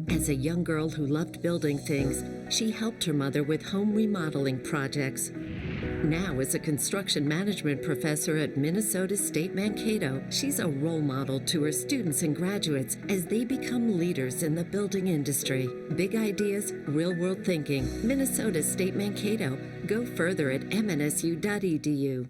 As a young girl who loved building things, she helped her mother with home remodeling projects. Now, as a construction management professor at Minnesota State Mankato, she's a role model to her students and graduates as they become leaders in the building industry. Big ideas, real world thinking. Minnesota State Mankato. Go further at mnsu.edu.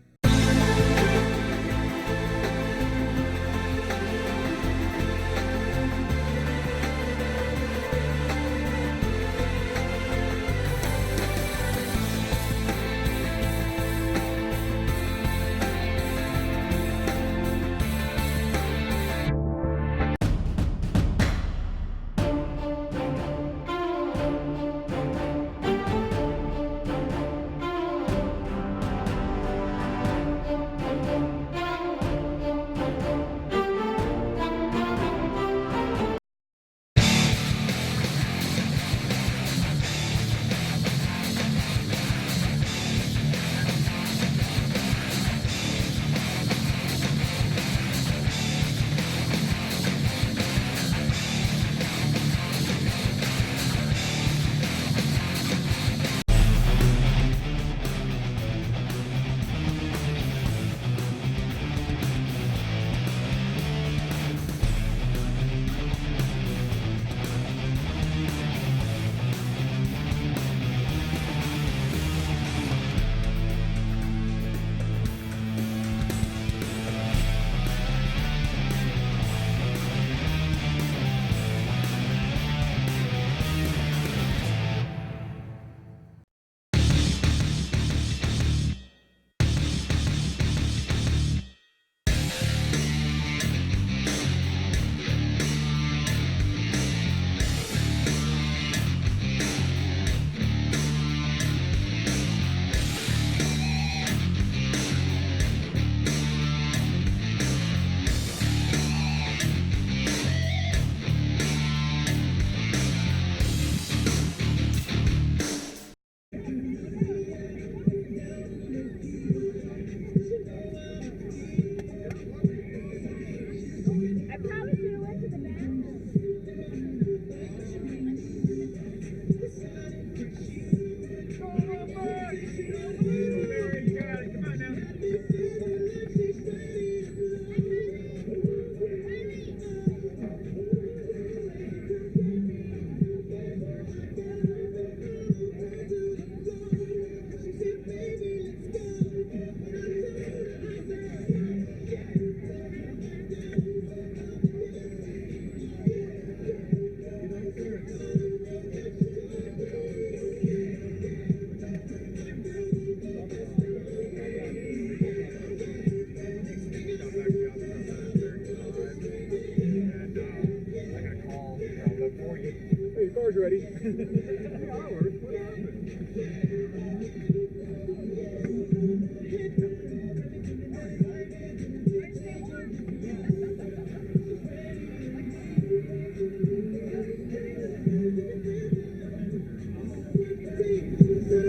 car's ready.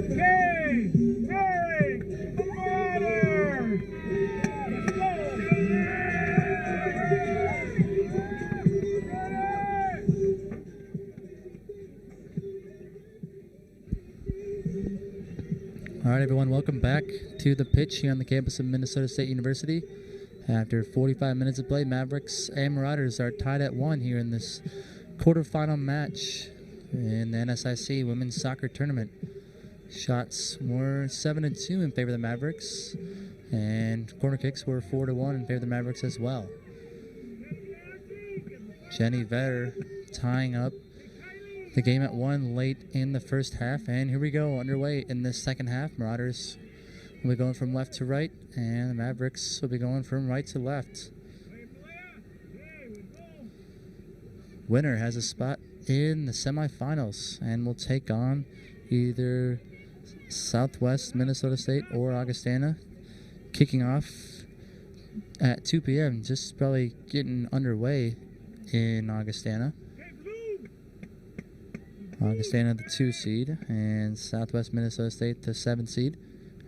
Hey! Hey! The Marauders! Let's All right, everyone, welcome back to the pitch here on the campus of Minnesota State University. After 45 minutes of play, Mavericks and Marauders are tied at 1 here in this quarterfinal match in the NSIC Women's Soccer Tournament. Shots were 7-2 in favor of the Mavericks, and corner kicks were 4-1 in favor of the Mavericks as well. Jenny Vetter tying up the game at 1 late in the first half, and here we go, underway in this second half. Marauders will be going from left to right, and the Mavericks will be going from right to left. Winner has a spot in the semifinals and will take on either Southwest Minnesota State or Augustana, kicking off at 2 p.m. Just probably getting underway in Augustana. Augustana the 2 seed and Southwest Minnesota State the 7 seed.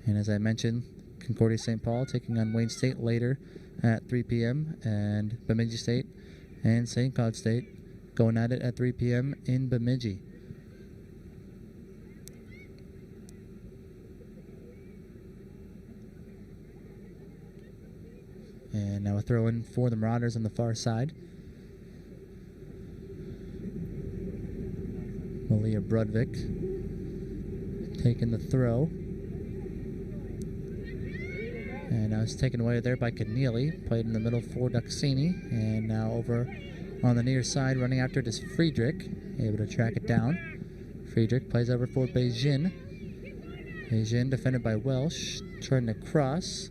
And as I mentioned, Concordia-St. Paul taking on Wayne State later at 3 p.m. and Bemidji State and St. Cloud State going at it at 3 p.m. in Bemidji. And now a throw in for the Marauders on the far side. Malia Brudvik taking the throw. And now it's taken away there by Keneally. Played in the middle for Duxini. And now over on the near side, running after it is Friedrich. Able to track it down. Friedrich plays over for Beijing. Beijing defended by Welsh. Trying to cross.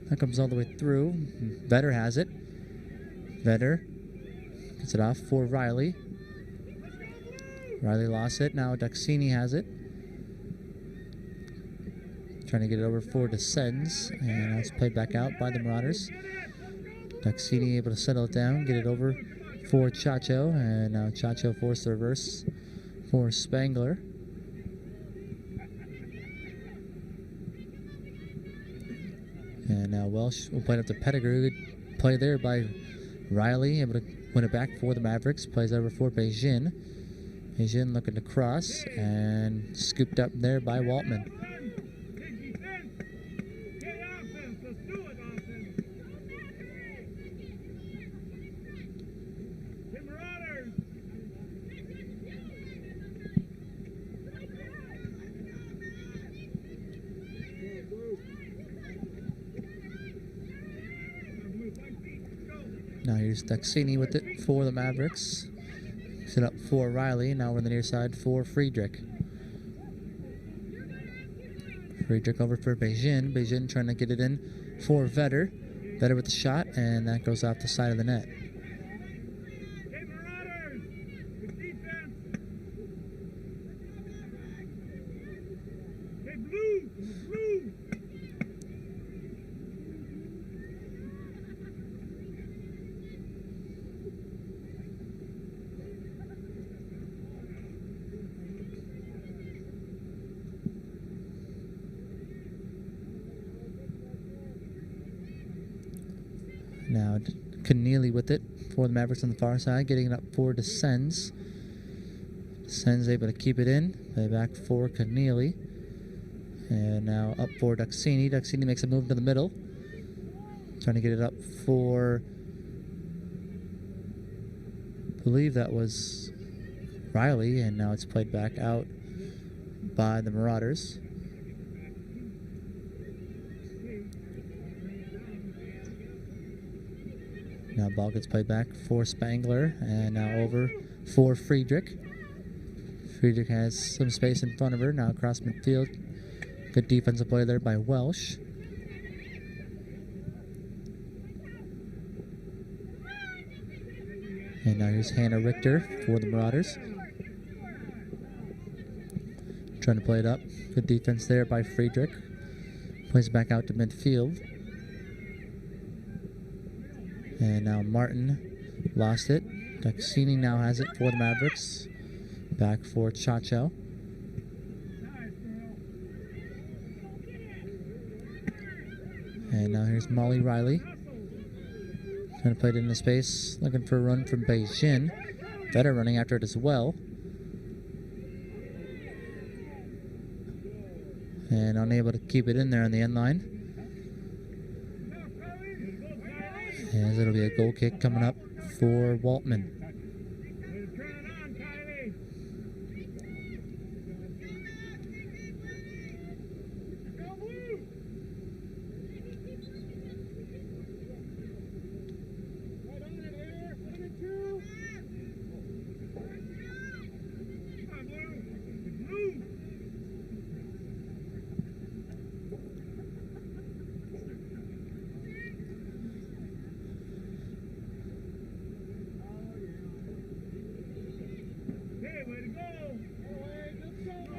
That comes all the way through. Vetter has it. Vetter gets it off for Riley. Riley lost it. Now Duxini has it. Trying to get it over for Descends. And now it's played back out by the Marauders. Duxini able to settle it down. Get it over for Chacho. And now Chacho forced the reverse for Spangler. And now Welsh will play it up to Pettigrew. Good play there by Riley. Able to win it back for the Mavericks. Plays over for Beijing. Beijing looking to cross and scooped up there by Waltman. Now here's Duxini with it for the Mavericks. Set up for Riley. Now we're on the near side for Friedrich. Friedrich over for Beijing. Beijing trying to get it in for Vetter. Vetter with the shot, and that goes off the side of the net. Now Keneally with it for the Mavericks on the far side, getting it up for Descends. Descends able to keep it in. Play back for Keneally. And now up for Duxini. Duxini makes a move to the middle. Trying to get it up for, I believe that was Riley. And now it's played back out by the Marauders. Now ball gets played back for Spangler, and now over for Friedrich. Friedrich has some space in front of her. Now across midfield. Good defensive play there by Welsh. And now here's Hannah Richter for the Marauders. trying to play it up. Good defense there by Friedrich. Plays it back out to midfield. And now Martin lost it. Daxini now has it for the Mavericks. Back for Chacho. And now here's Molly Riley. Trying to play it into space. Looking for a run from Beijing. Vetter running after it as well. And unable to keep it in there on the end line. As it'll be a goal kick coming up for Waltman.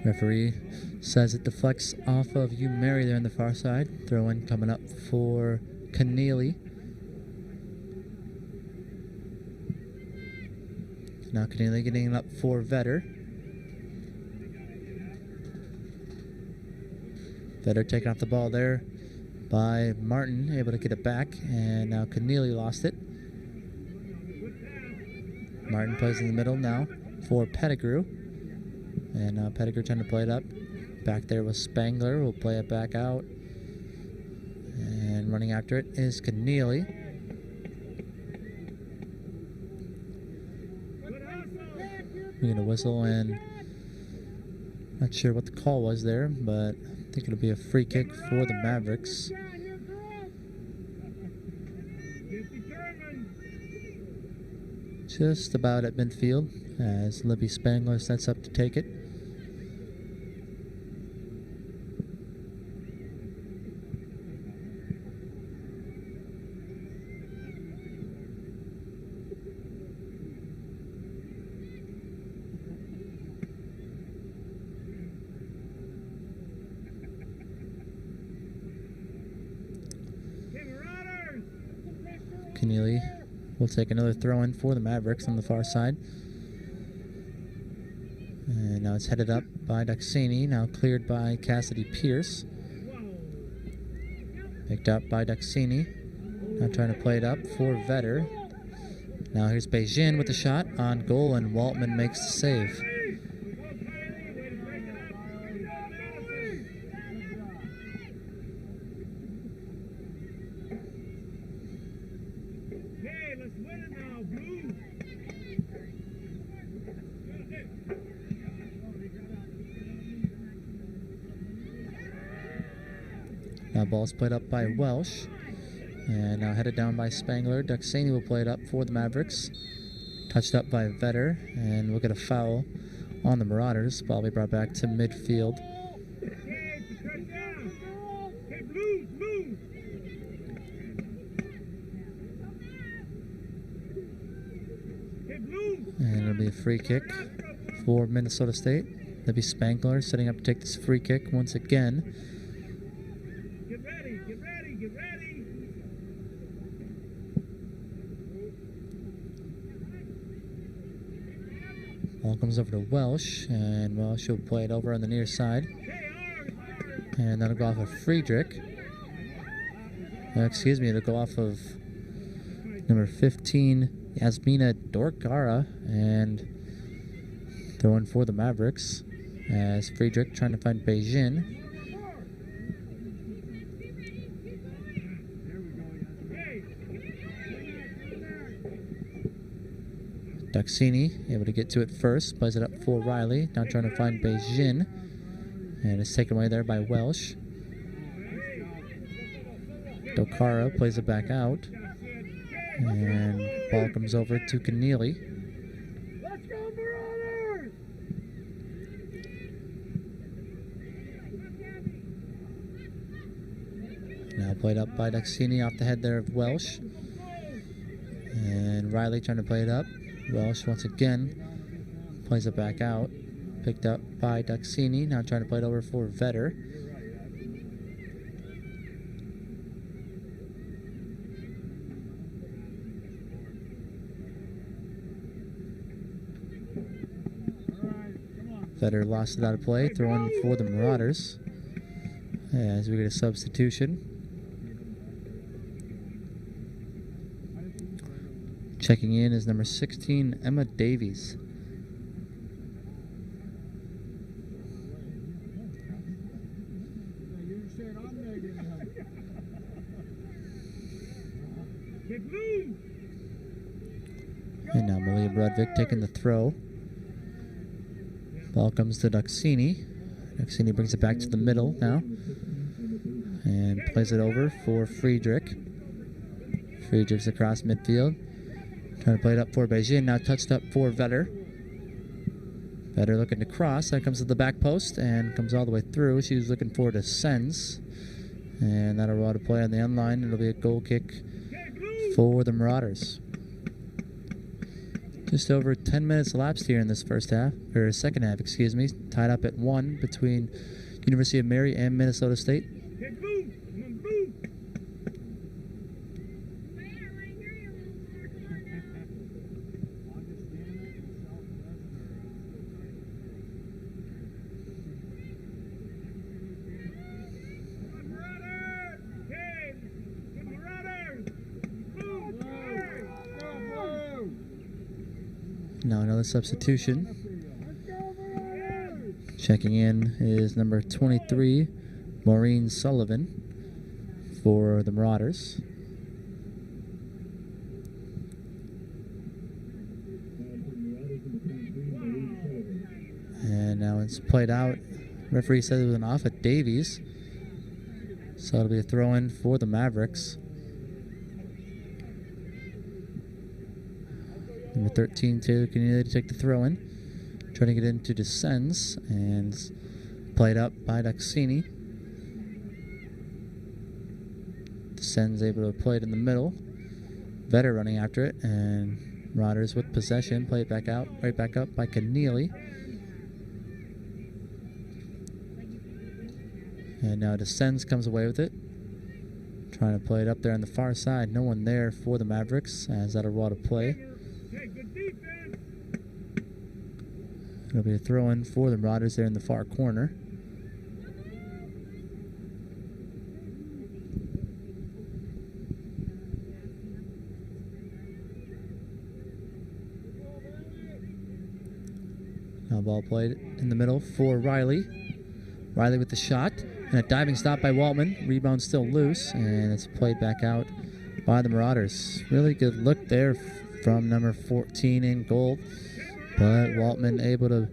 Referee says it deflects off of you, Mary, there on the far side. Throw in coming up for Keneally. Now Keneally getting it up for Vetter. Vetter taking off the ball there by Martin, able to get it back, and now Keneally lost it. Martin plays in the middle now for Pettigrew. And now Pettigrew trying to play it up. Back there with Spangler. Will play it back out. And running after it is Keneally. We get a whistle, and not sure what the call was there, but I think it'll be a free kick for the Mavericks. Just about at midfield as Libby Spangler sets up to take it. Keneally will take another throw in for the Mavericks on the far side. And now it's headed up by Daxini, now cleared by Cassidy Pierce. Picked up by Daxini. Now trying to play it up for Vetter. Now here's Beijing with the shot on goal, and Waltman makes the save. Now ball's played up by Welsh. And now headed down by Spangler. Daxini will play it up for the Mavericks. Touched up by Vetter. And we'll get a foul on the Marauders. Ball will be brought back to midfield. And it'll be a free kick for Minnesota State. That'll be Spangler setting up to take this free kick once again. Get ready, get ready, get ready. Ball comes over to Welsh, and Welsh will play it over on the near side. And that'll go off of Friedrich. Excuse me, it'll go off of number 15, Yasmina Dorgara, and throw in for the Mavericks as Friedrich trying to find Beijing. Daxini able to get to it first, plays it up for Riley, now trying to find Beijing, and it's taken away there by Welsh. Dokara plays it back out, and ball comes over to Keneally. Let's go, Marauders! Now played up by Daxini off the head there of Welsh, and Riley trying to play it up. Welsh once again plays it back out, picked up by Duxini. Now trying to play it over for Vetter. Vetter lost it out of play, throwing for the Marauders as we get a substitution. Checking in is number 16, Emma Davies. And now Malia Brodvik taking the throw. Ball comes to Duxini. Duxini brings it back to the middle now. And plays it over for Friedrich. Friedrich's across midfield. Trying to play it up for Beijing. Now touched up for Vetter. Vetter looking to cross. That comes to the back post and comes all the way through. She was looking for to Sens. And that'll roll to play on the end line. It'll be a goal kick for the Marauders. Just over 10 minutes elapsed here in this second half, excuse me. Tied up at 1 between University of Mary and Minnesota State. Now another substitution. Checking in is number 23, Maureen Sullivan for the Marauders. And now it's played out. Referee said it was an off at Davies. So it'll be a throw-in for the Mavericks. Number 13, Taylor Canelli to take the throw-in. Trying to get into Descends and played up by Duxini. Descends able to play it in the middle. Vetter running after it, and Marauders with possession. Play it back out, right back up by Canelli. And now Descends comes away with it. Trying to play it up there on the far side. No one there for the Mavericks as that'll roll to play. It'll be a throw-in for the Marauders there in the far corner. Now ball played in the middle for Riley. Riley with the shot. And a diving stop by Waltman. Rebound still loose. And it's played back out by the Marauders. Really good look there from number 14 in goal. But Waltman able to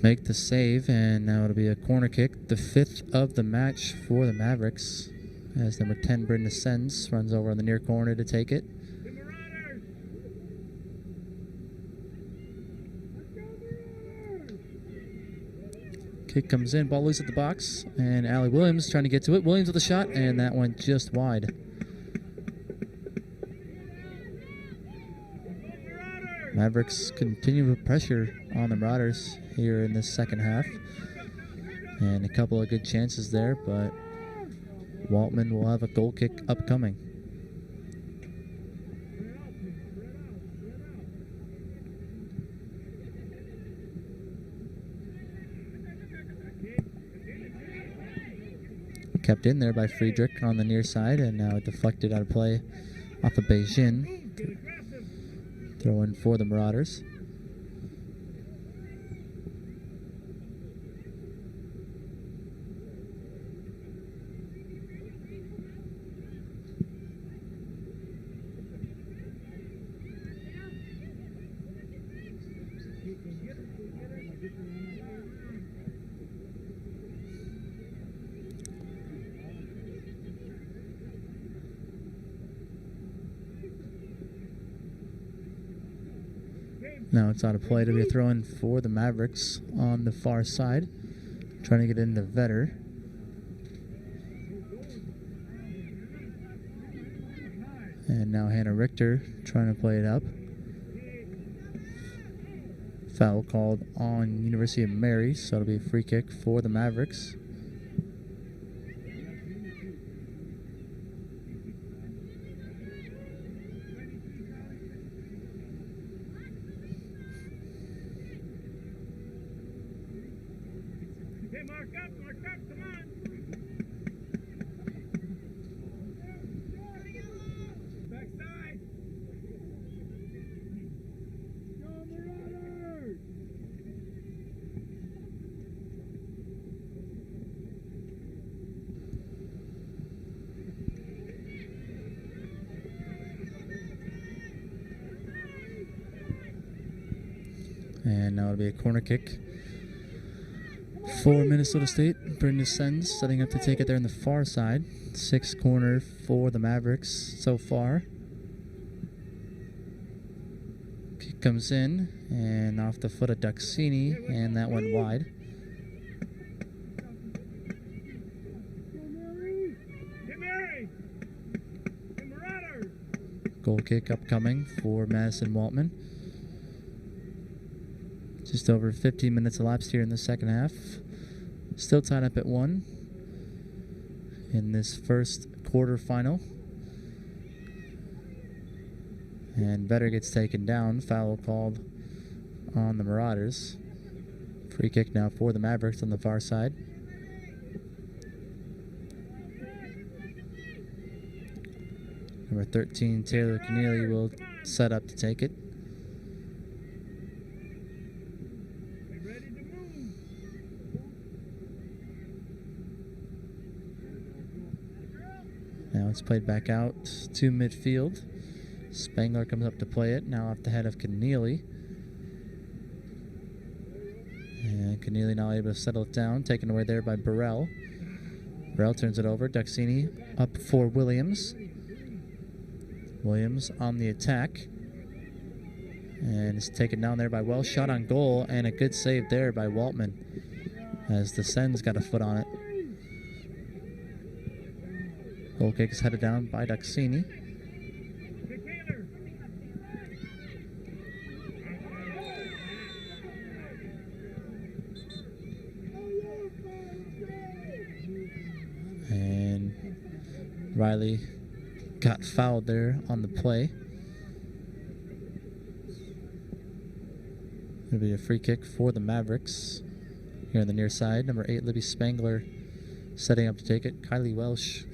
make the save, and now it'll be a corner kick, the 5th of the match for the Mavericks, as number 10, Brenda Sens, runs over on the near corner to take it. Kick comes in, ball loose at the box, and Allie Williams trying to get to it. Williams with a shot, and that went just wide. Mavericks continue with pressure on the Marauders here in this second half. And a couple of good chances there, but Waltman will have a goal kick upcoming. Kept in there by Friedrich on the near side, and now deflected out of play off of Beijing. Throw in for the Marauders. Now it's out of play to be a throw-in for the Mavericks on the far side. Trying to get into Vetter. And now Hannah Richter trying to play it up Foul called on University of Mary, so it'll be a free kick for the Mavericks. Hey, mark up, come on. Backside. Go Marauders! And now it'll be a corner kick for Minnesota State. Brandon Sens setting up to take it there on the far side. 6th corner for the Mavericks so far. Kick comes in and off the foot of Duxini, and that went wide. Hey, Mary! Hey, Marauders! Goal kick upcoming for Madison Waltman. Just over 15 minutes elapsed here in the second half. Still tied up at 1 in this first quarterfinal. And Vetter gets taken down. Foul called on the Marauders. Free kick now for the Mavericks on the far side. Number 13, Taylor Keneally, will set up to take it. Now it's played back out to midfield. Spangler comes up to play it, now off the head of Keneally. And Keneally now able to settle it down, taken away there by Burrell. Burrell turns it over, Duxini up for Williams. Williams on the attack. And is taken down there by Welsh. Shot on goal, and a good save there by Waltman, as the Sens got a foot on it. Goal kick is headed down by Duxini. And Riley got fouled there on the play. It'll be a free kick for the Mavericks here on the near side. Number 8, Libby Spangler setting up to take it. Kylie Welsh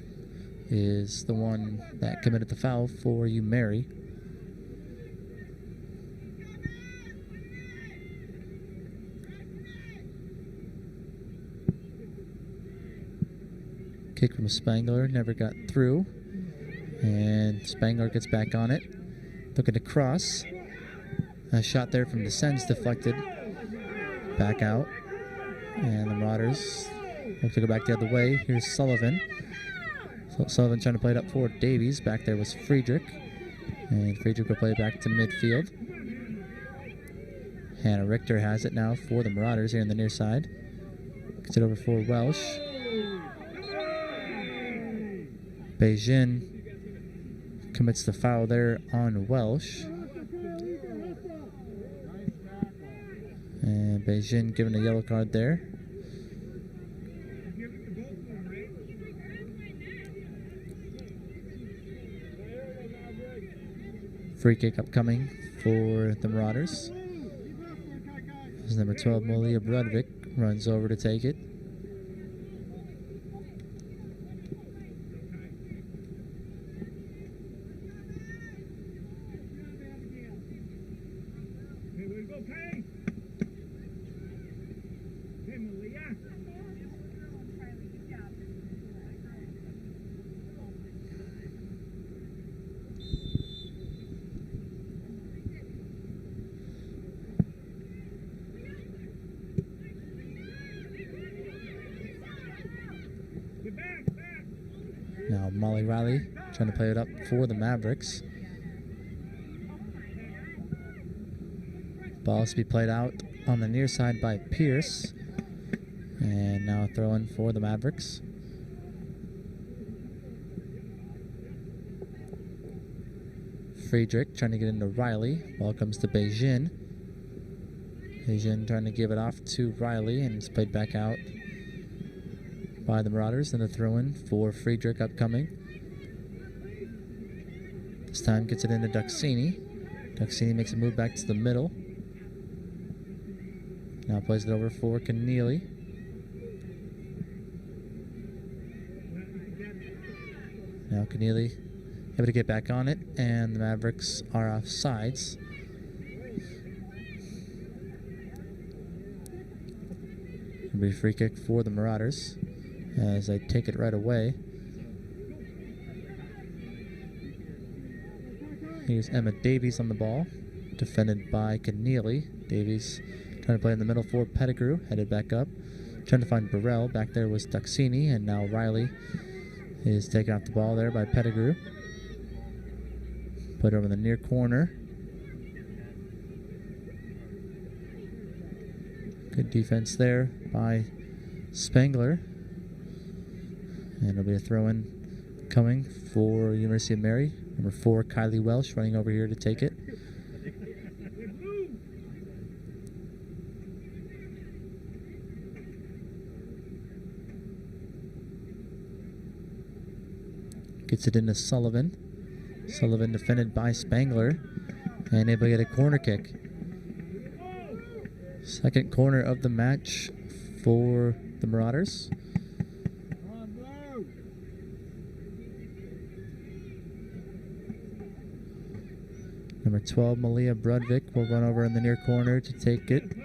is the one that committed the foul for Mary. Kick from Spangler, never got through. And Spangler gets back on it. Looking to cross. A shot there from the Sens deflected. Back out. And the Marauders look to go back the other way. Here's Sullivan. Sullivan trying to play it up for Davies. Back there was Friedrich. And Friedrich will play it back to midfield. Hannah Richter has it now for the Marauders here on the near side. Gets it over for Welsh. Beijing commits the foul there on Welsh. And Beijing given a yellow card there. Free kick upcoming for the Marauders. This is number 12, Malia Brodvik, runs over to take it. Now Molly Riley trying to play it up for the Mavericks. Ball to be played out on the near side by Pierce. And now a throw in for the Mavericks. Friedrich trying to get into Riley. Ball comes to Beijing. Asian trying to give it off to Riley, and it's played back out by the Marauders. And a throw-in for Friedrich upcoming. This time gets it into Duxini. Duxini makes a move back to the middle. Now plays it over for Keneally. Now Keneally able to get back on it, and the Mavericks are off sides. It'll be a free kick for the Marauders as they take it right away. Here's Emma Davies on the ball, defended by Keneally. Davies trying to play in the middle for Pettigrew, headed back up. Trying to find Burrell. Back there was Duxini, and now Riley is taken off the ball there by Pettigrew. Put over in the near corner. Good defense there by Spangler. And it'll be a throw-in coming for University of Mary. Number 4, Kylie Welsh, running over here to take it. Gets it into Sullivan. Sullivan defended by Spangler, and able to get a corner kick. Second corner of the match for the Marauders. Number 12, Malia Brudvik, will run over in the near corner to take it.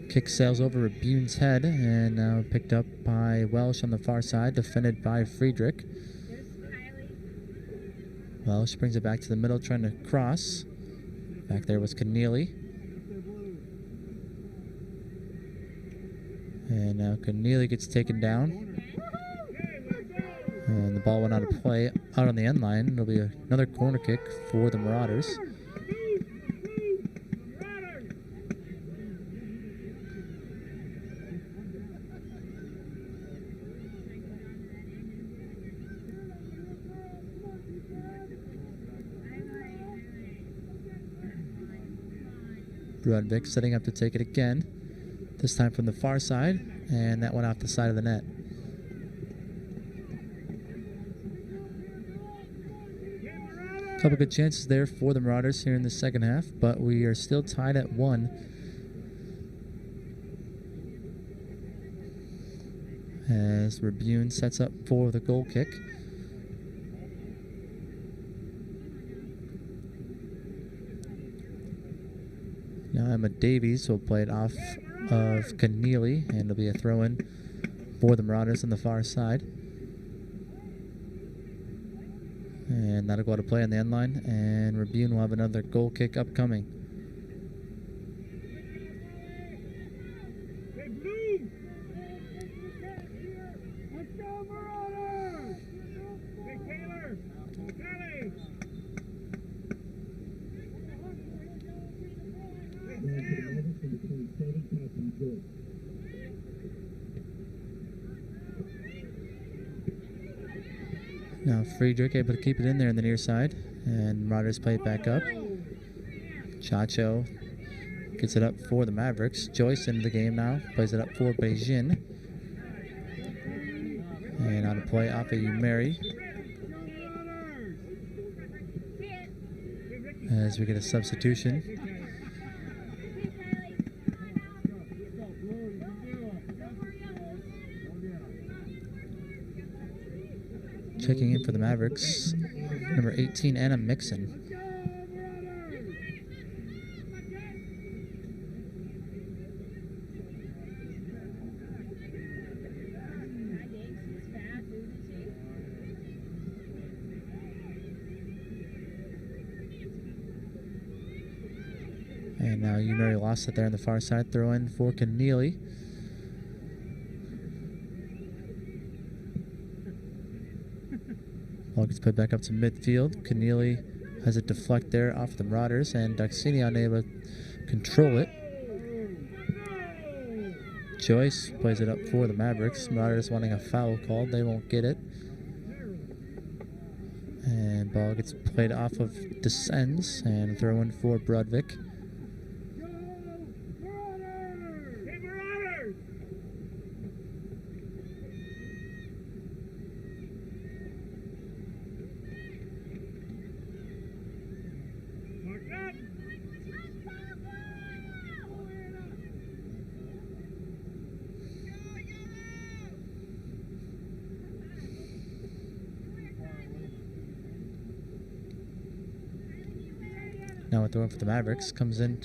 Kick sails over Rebune's head, and now picked up by Welsh on the far side, defended by Friedrich. Welsh brings it back to the middle, trying to cross. Back there was Keneally. And now Keneally gets taken down. And the ball went out of play, out on the end line. It'll be another corner kick for the Marauders. Brudvik setting up to take it again, this time from the far side, and that went off the side of the net. Couple good chances there for the Marauders here in the second half, but we are still tied at 1. As Rebune sets up for the goal kick. Now Emma Davies will play it off of Keneally, and it'll be a throw-in for the Marauders on the far side. And that'll go out of play on the end line, and Rebune will have another goal kick upcoming. Let's go, Marauders! Hey, Taylor! Kelly! Now Friedrich able to keep it in there in the near side, and Marauders play it back up. Chacho gets it up for the Mavericks. Joyce into the game now, plays it up for Beijing. And on a play off of Umeri. As we get a substitution. Checking in for the Mavericks, number 18, Anna Mixon. And now Umeri lost it there on the far side. Throw in for Keneally. Ball gets put back up to midfield. Keneally Has it deflect there off the Marauders, and Duxini unable to control it. Joyce plays it up for the Mavericks. Marauders wanting a foul called. They won't get it. And ball gets played off of Descends and throw in for Brudvik. Now a throw for the Mavericks. Comes in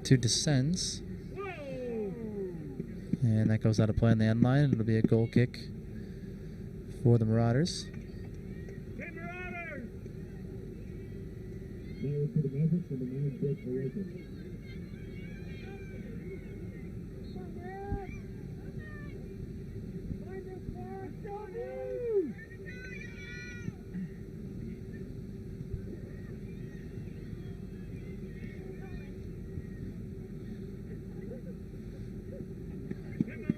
to Descends. And that goes out of play on the end line. It'll be a goal kick for the Marauders. Now for the Mavericks, number 9, Brett Perez.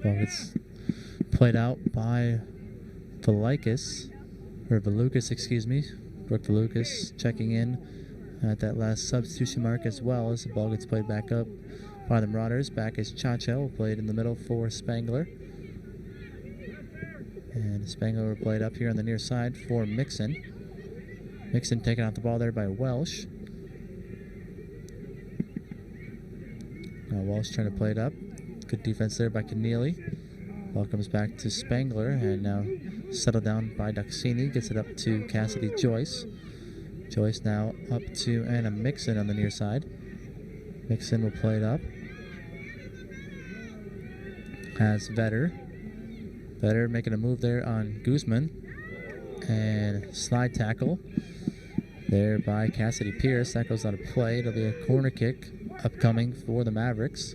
Ball gets played out by Velukas, excuse me. Brooke Velukas checking in at that last substitution mark as well as the ball gets played back up by the Marauders. Back is Chachel, played in the middle for Spangler. And Spangler played up here on the near side for Mixon. Mixon taking out the ball there by Welsh. Now Welsh trying to play it up. Good defense there by Keneally. Ball comes back to Spangler and now settled down by Duxini. Gets it up to Cassidy Joyce. Joyce now up to Anna Mixon on the near side. Mixon will play it up. Has Vetter. Vetter making a move there on Guzman. And slide tackle there by Cassidy Pierce. That goes out of play. It'll be a corner kick upcoming for the Mavericks.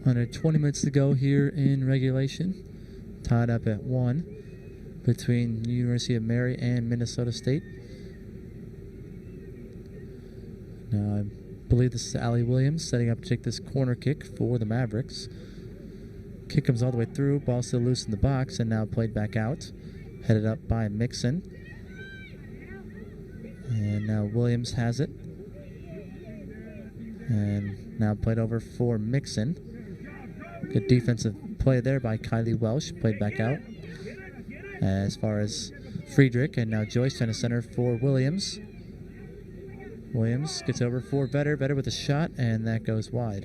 Under 20 minutes to go here in regulation. Tied up at 1 between University of Mary and Minnesota State. Now I believe this is Allie Williams setting up to take this corner kick for the Mavericks. Kick comes all the way through. Ball still loose in the box and now played back out. Headed up by Mixon. And now Williams has it. And now played over for Mixon. Good defensive play there by Kylie Welsh. Played back out. As far as Friedrich. And now Joyce trying to center for Williams. Williams gets over for Vetter. Vetter with a shot. And that goes wide.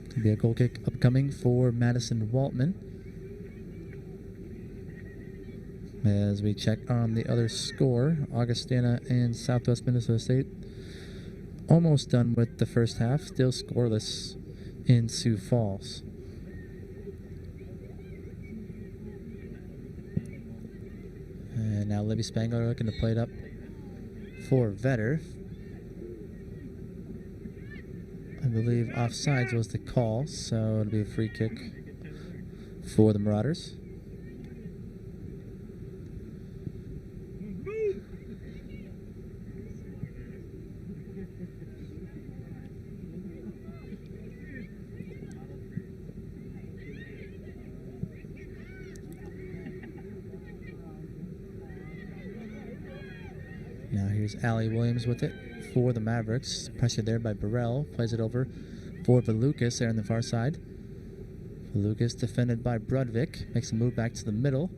Could be a goal kick upcoming for Madison Waltman. As we check on the other score, Augustana and Southwest Minnesota State almost done with the first half, still scoreless in Sioux Falls. And now Libby Spangler looking to play it up for Vetter. I believe offsides was the call, so it'll be a free kick for the Marauders. Now here's Allie Williams with it for the Mavericks. Pressure there by Burrell. Plays it over for Velukas there on the far side. Velukas defended by Brudvik. Makes a move back to the middle.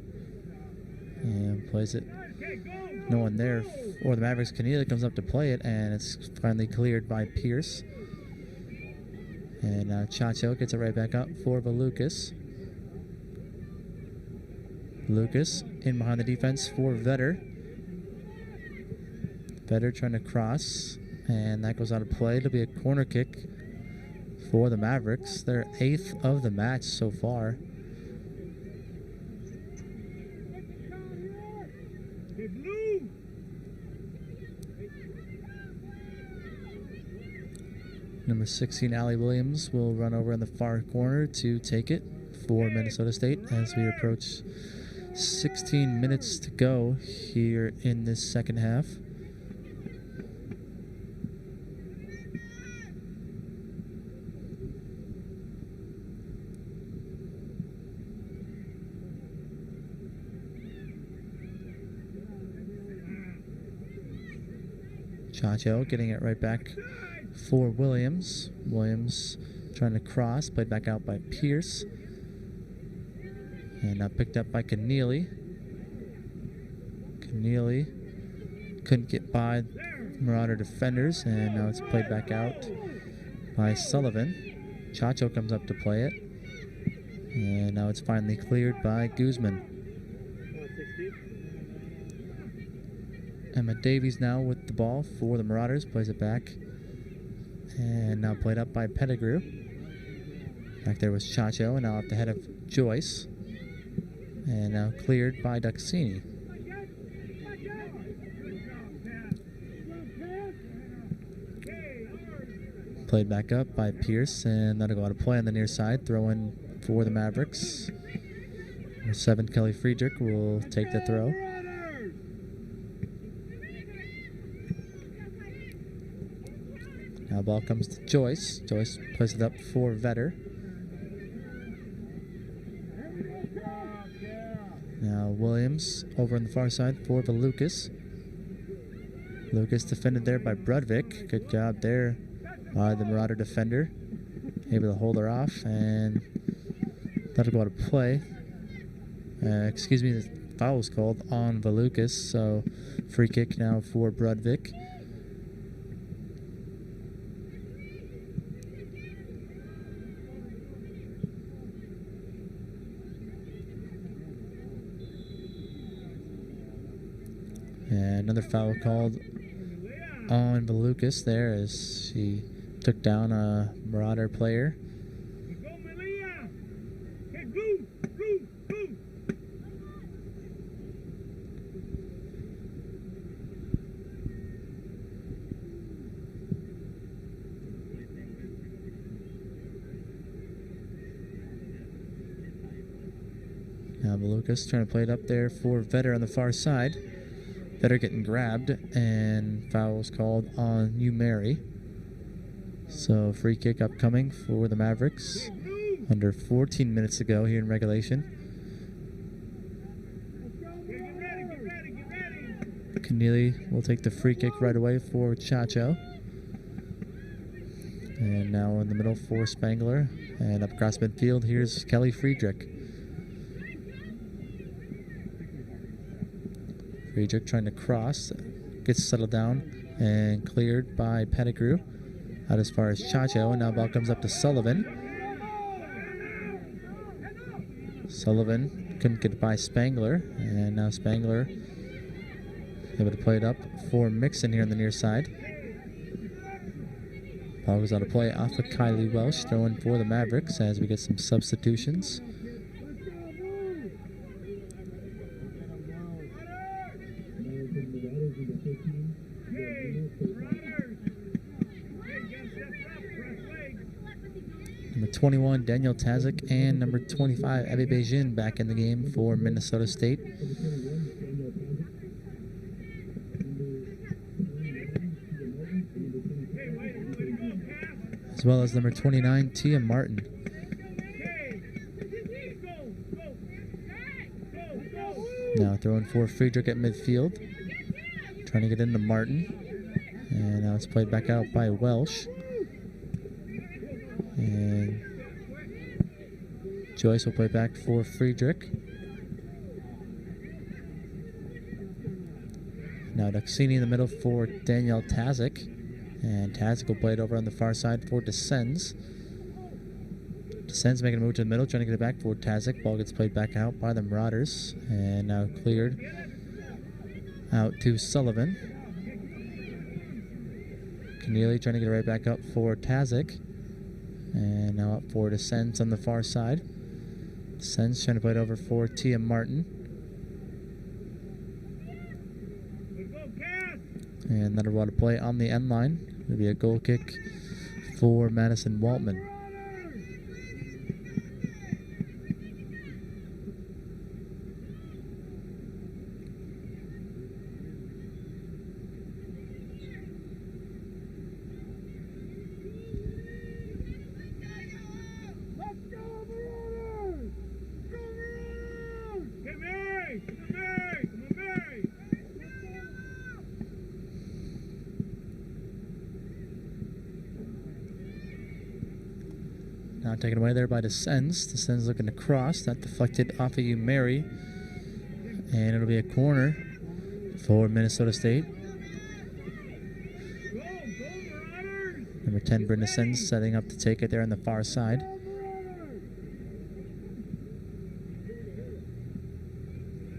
And plays it. No one there for the Mavericks. Keneally comes up to play it. And it's finally cleared by Pierce. And Chacho gets it right back up for Velukas. Lucas in behind the defense for Vetter. Vetter trying to cross, And that goes out of play. It'll be a corner kick for the Mavericks. Their 8th of the match so far. Number 16, Allie Williams, will run over in the far corner to take it for Minnesota State as we approach 16 minutes to go here in this second half. Chacho getting it right back for Williams. Williams trying to cross, played back out by Pierce. And now picked up by Keneally. Keneally couldn't get by Marauder defenders, and now it's played back out by Sullivan. Chacho comes up to play it. And now it's finally cleared by Guzman. Emma Davies now with the ball for the Marauders, plays it back. And now played up by Pettigrew. Back there was Chacho, and now off the head of Joyce. And now cleared by Duxini. Played back up by Pierce, and that'll go out of play on the near side. Throw in for the Mavericks. Number 7, Kelly Friedrich will take the throw. Now ball comes to Joyce. Joyce plays it up for Vetter. Now Williams over on the far side for the Lucas. Lucas defended there by Brudvik. Good job there by the Marauder defender. Able to hold her off, and that'll go out of play. Excuse me, the foul was called on the Lucas, so free kick now for Brudvik. And another foul called on Valukas there as she took down a Marauder player. Now Valukas trying to play it up there for Vetter on the far side. Vetter getting grabbed, and fouls called on you, Mary. So free kick upcoming for the Mavericks. Under 14 minutes to go here in regulation. Keneally will take the free kick right away for Chacho. And now in the middle for Spangler. And up across midfield, here's Kelly Friedrich. Friedrich trying to cross, gets settled down and cleared by Pettigrew. Out as far as Chacho, and now ball comes up to Sullivan. Sullivan couldn't get by Spangler, and now Spangler able to play it up for Mixon here on the near side. Ball goes out of play off of Kylie Welsh, throwing for the Mavericks as we get some substitutions. Number 21, Daniel Tazik, and number 25, Abby Beijing back in the game for Minnesota State. As well as number 29, Tia Martin. Now throwing for Friedrich at midfield. Trying to get into Martin. And now it's played back out by Welsh. And Joyce will play back for Friedrich. Now Duxini in the middle for Danielle Tazik. And Tazik will play it over on the far side for Descends. Descends making a move to the middle, trying to get it back for Tazik. Ball gets played back out by the Marauders. And now cleared out to Sullivan. Keneally trying to get it right back up for Tazik. And now up for Descends on the far side. Descends trying to play it over for Tia Martin. And that'll want to play on the end line. It'll be a goal kick for Madison Waltman. Now taken away there by Descends. Descends looking to cross. That deflected off of you, Mary. And it'll be a corner for Minnesota State. Number 10, Brenda Descends, setting up to take it there on the far side.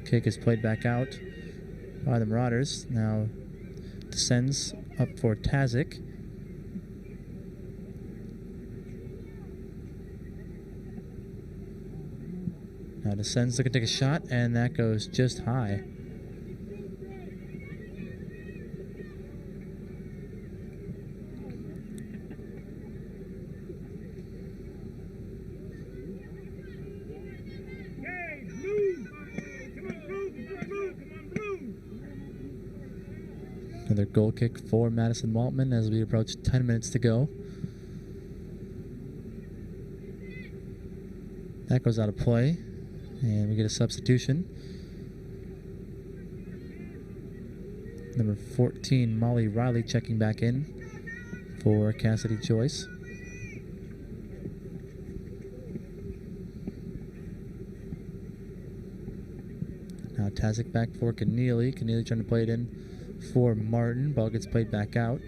Kick is played back out by the Marauders. Now Descends up for Tazik. Now Descends looking to take a shot, and that goes just high. Another goal kick for Madison Waltman as we approach 10 minutes to go. That goes out of play, and we get a substitution. Number 14, Molly Riley, checking back in for Cassidy Joyce. Now Tazik back for Keneally. Keneally trying to play it in for Martin. Ball gets played back out.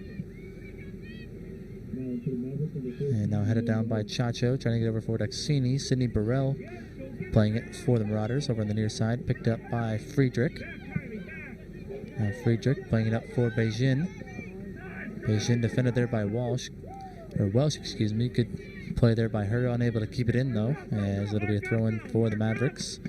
And now headed down by Chacho, trying to get over for Daxini. Sydney Burrell playing it for the Marauders over on the near side. Picked up by Friedrich. Now Friedrich playing it up for Beijing. Beijing defended there by Welsh, excuse me. Good play there by her. Unable to keep it in though, as it'll be a throw-in for the Mavericks.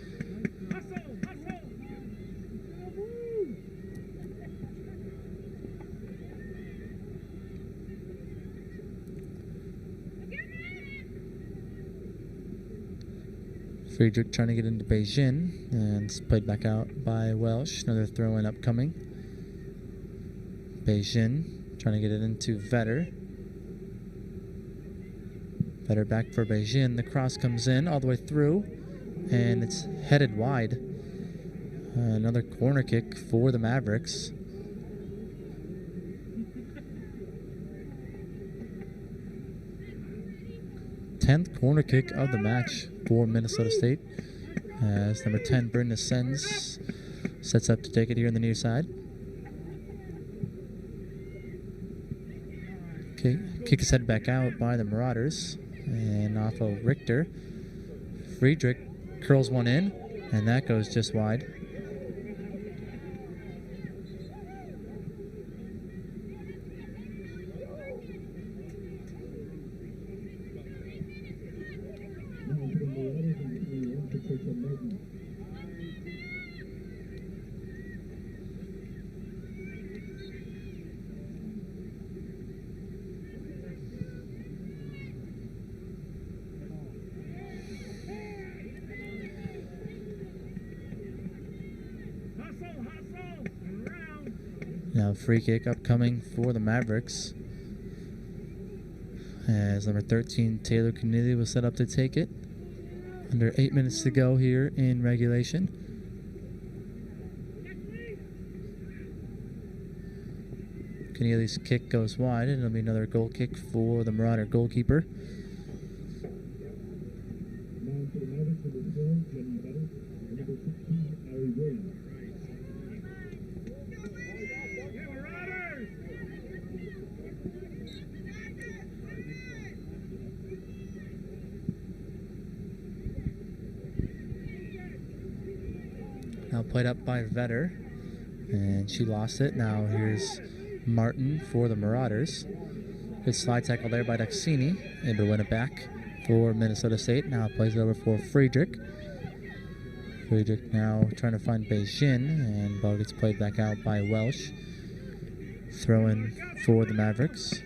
Friedrich trying to get into Beijing, and it's played back out by Welsh. Another throw-in upcoming. Beijing trying to get it into Vetter. Vetter back for Beijing. The cross comes in all the way through, and it's headed wide. Another corner kick for the Mavericks. Tenth corner kick of the match for Minnesota State, as number 10, Brenda Descends, sets up to take it here on the near side. Okay, kick is headed back out by the Marauders, and off of Richter. Friedrich curls one in, and that goes just wide. Now free kick upcoming for the Mavericks, as number 13, Taylor Keneally, was set up to take it. Under 8 minutes to go here in regulation. Keneally's kick goes wide, and it'll be another goal kick for the Marauder goalkeeper. Now played up by Vetter, and she lost it. Now here's Martin for the Marauders. Good slide tackle there by Duxini. Able to win it back for Minnesota State. Now plays it over for Friedrich. Friedrich now trying to find Beijing, and ball gets played back out by Welsh. Throwing for the Mavericks.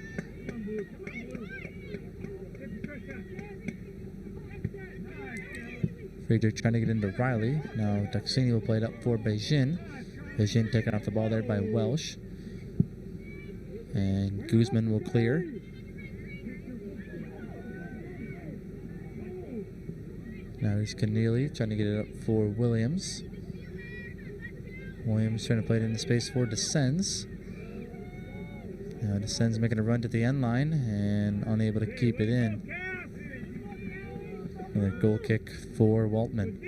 Friedrich trying to get into Riley. Now Duxini will play it up for Beijing. Beijing taking off the ball there by Welsh. And Guzman will clear. Now here's Keneally trying to get it up for Williams. Williams trying to play it into space for Descends. Now Descends making a run to the end line and unable to keep it in. Another goal kick for Waltman.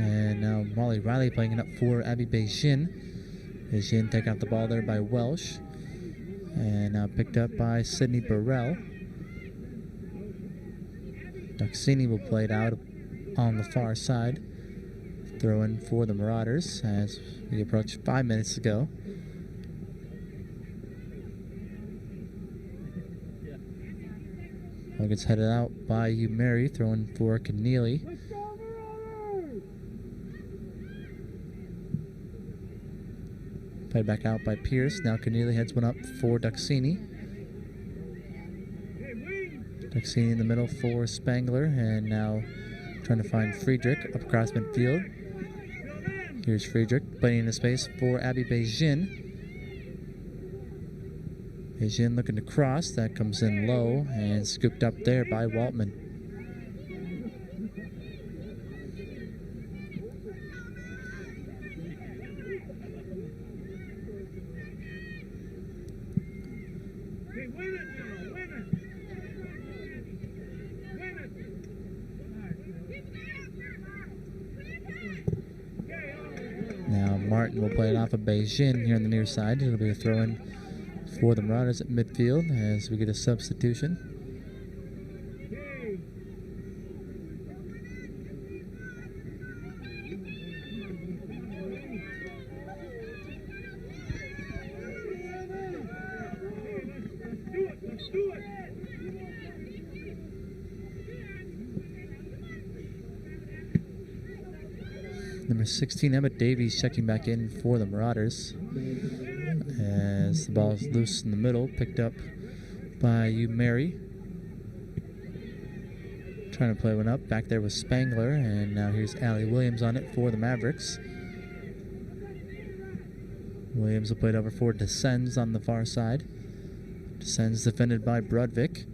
And now Molly Riley playing it up for Abby Beijing. Beijing taking out the ball there by Welsh. And now picked up by Sydney Burrell. Duxini will play it out on the far side. Throwing for the Marauders as we approach 5 minutes to go. Ball gets headed out by Mary, throwing for Keneally. Played back out by Pierce. Now Keneally heads one up for Duxini. Duxini in the middle for Spangler. And now trying to find Friedrich up across midfield. Here's Friedrich playing into space for Abby Beijing. Beijing looking to cross. That comes in low and scooped up there by Waltman. Now Martin will play it off of Beijing here on the near side. It'll be a throw-in for the Marauders at midfield as we get a substitution. Number 16, Emma Davies checking back in for the Marauders as the ball is loose in the middle, picked up by Mary. Trying to play one up. Back there was Spangler, and now here's Allie Williams on it for the Mavericks. Williams will play it over for Descends on the far side. Descends defended by Brudvik.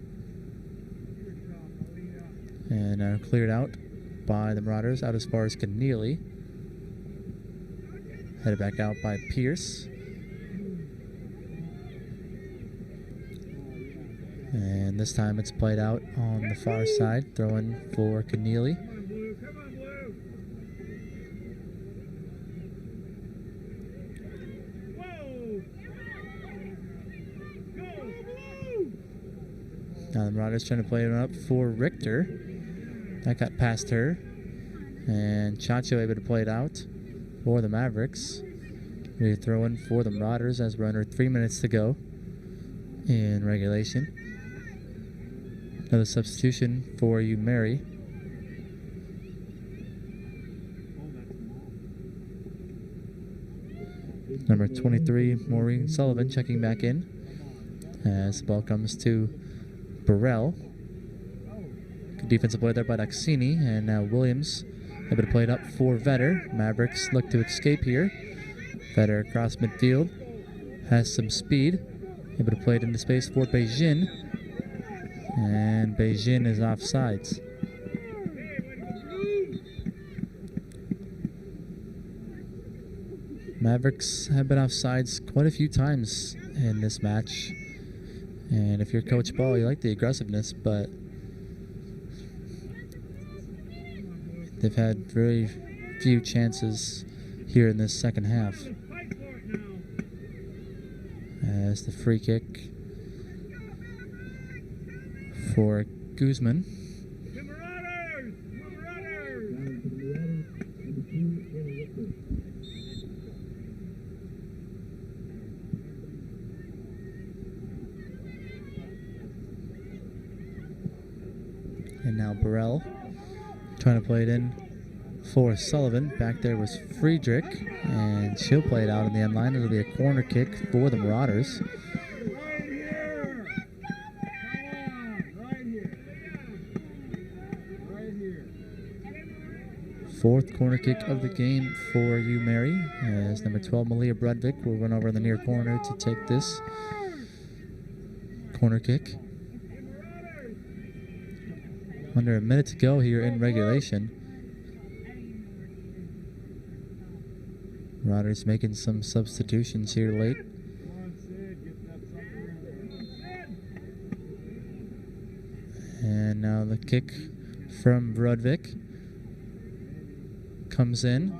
And cleared out by the Marauders, out as far as Keneally. Headed back out by Pierce. And this time it's played out on the far side, throwing for Keneally. Now the Marauders trying to play it up for Richter. That got past her. And Chacho able to play it out for the Mavericks. We're throwing for the Marauders as we're under 3 minutes to go in regulation. Another substitution for Mary. Number 23, Maureen Sullivan checking back in as the ball comes to Burrell. Good defensive play there by Duxini, and now Williams able to play it up for Vetter. Mavericks look to escape here. Vetter across midfield, has some speed, able to play it into space for Beijing, and Beijing is offsides. Mavericks have been offsides quite a few times in this match, and if you're Coach Ball, you like the aggressiveness, but they've had very few chances here in this second half. Fight for it now. As the free kick for Guzman. The Marauders! The Marauders! Down to the Marauders, number 2, Taylor Whitford. And now Burrell trying to play it in for Sullivan. Back there was Friedrich, and she'll play it out in the end line. It'll be a corner kick for the Marauders. Right here! Come on! Right here! Right here! Fourth corner kick of the game for you, Mary, as number 12, Malia Brudvik, will run over in the near corner to take this corner kick. Under a minute to go here in regulation. Marauders making some substitutions here late. Come on, Sid, get that sucker in. And now the kick from Brudvik comes in.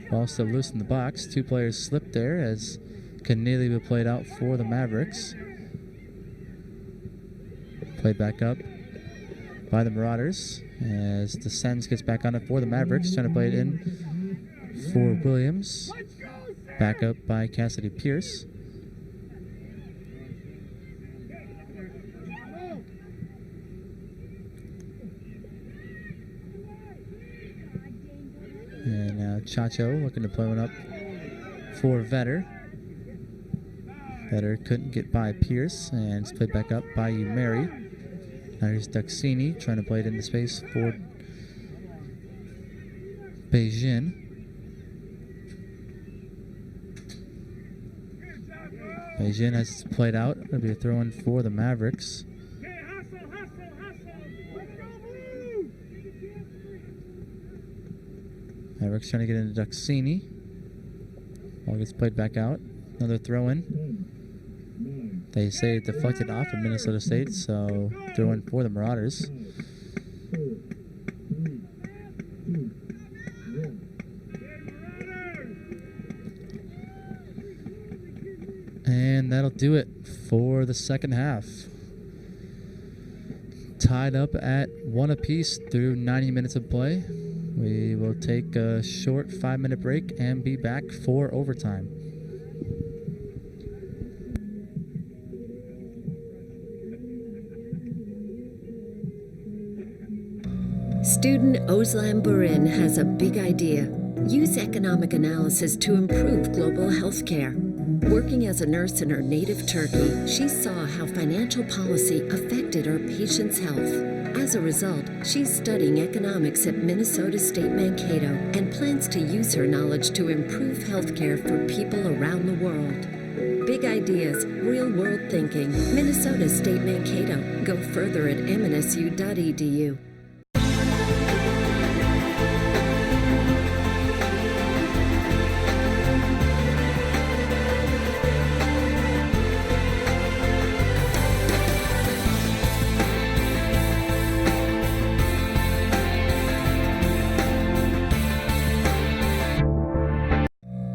Ball still loose in the box. Two players slipped there as can nearly be played out for the Mavericks. Played back up by the Marauders as the Sens gets back on it for the Mavericks, trying to play it in for Williams. Back up by Cassidy Pierce. And now Chacho looking to play one up for Vetter. Vetter couldn't get by Pierce, and it's played back up by you, Mary. Now here's Duxini trying to play it into space for Beijing. Beijing has it played out. It'll be a throw in for the Mavericks. Hey, hustle, hustle, hustle! Let's go, move! Mavericks trying to get into Duxini. Ball gets played back out. Another throw in. 10, 9, They say it deflected off of Minnesota State, so throw in for the Marauders. 4, 3, 2, 1. And that'll do it for the second half. Tied up at 1 apiece through 90 minutes of play. We will take a short 5-minute break and be back for overtime. Student Özlem Burin has a big idea. Use economic analysis to improve global health care. Working as a nurse in her native Turkey, she saw how financial policy affected her patients' health. As a result, she's studying economics at Minnesota State Mankato and plans to use her knowledge to improve healthcare for people around the world. Big ideas, real-world thinking. Minnesota State Mankato. Go further at mnsu.edu.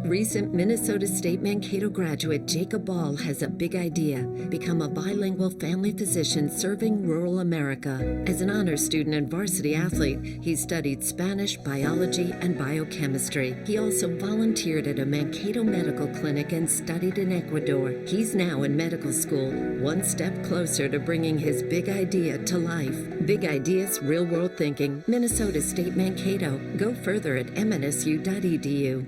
Recent Minnesota State Mankato graduate Jacob Ball has a big idea: become a bilingual family physician serving rural America. As an honors student and varsity athlete, he studied Spanish, biology, and biochemistry. He also volunteered at a Mankato medical clinic and studied in Ecuador. He's now in medical school, one step closer to bringing his big idea to life. Big ideas, real-world thinking. Minnesota State Mankato. Go further at mnsu.edu.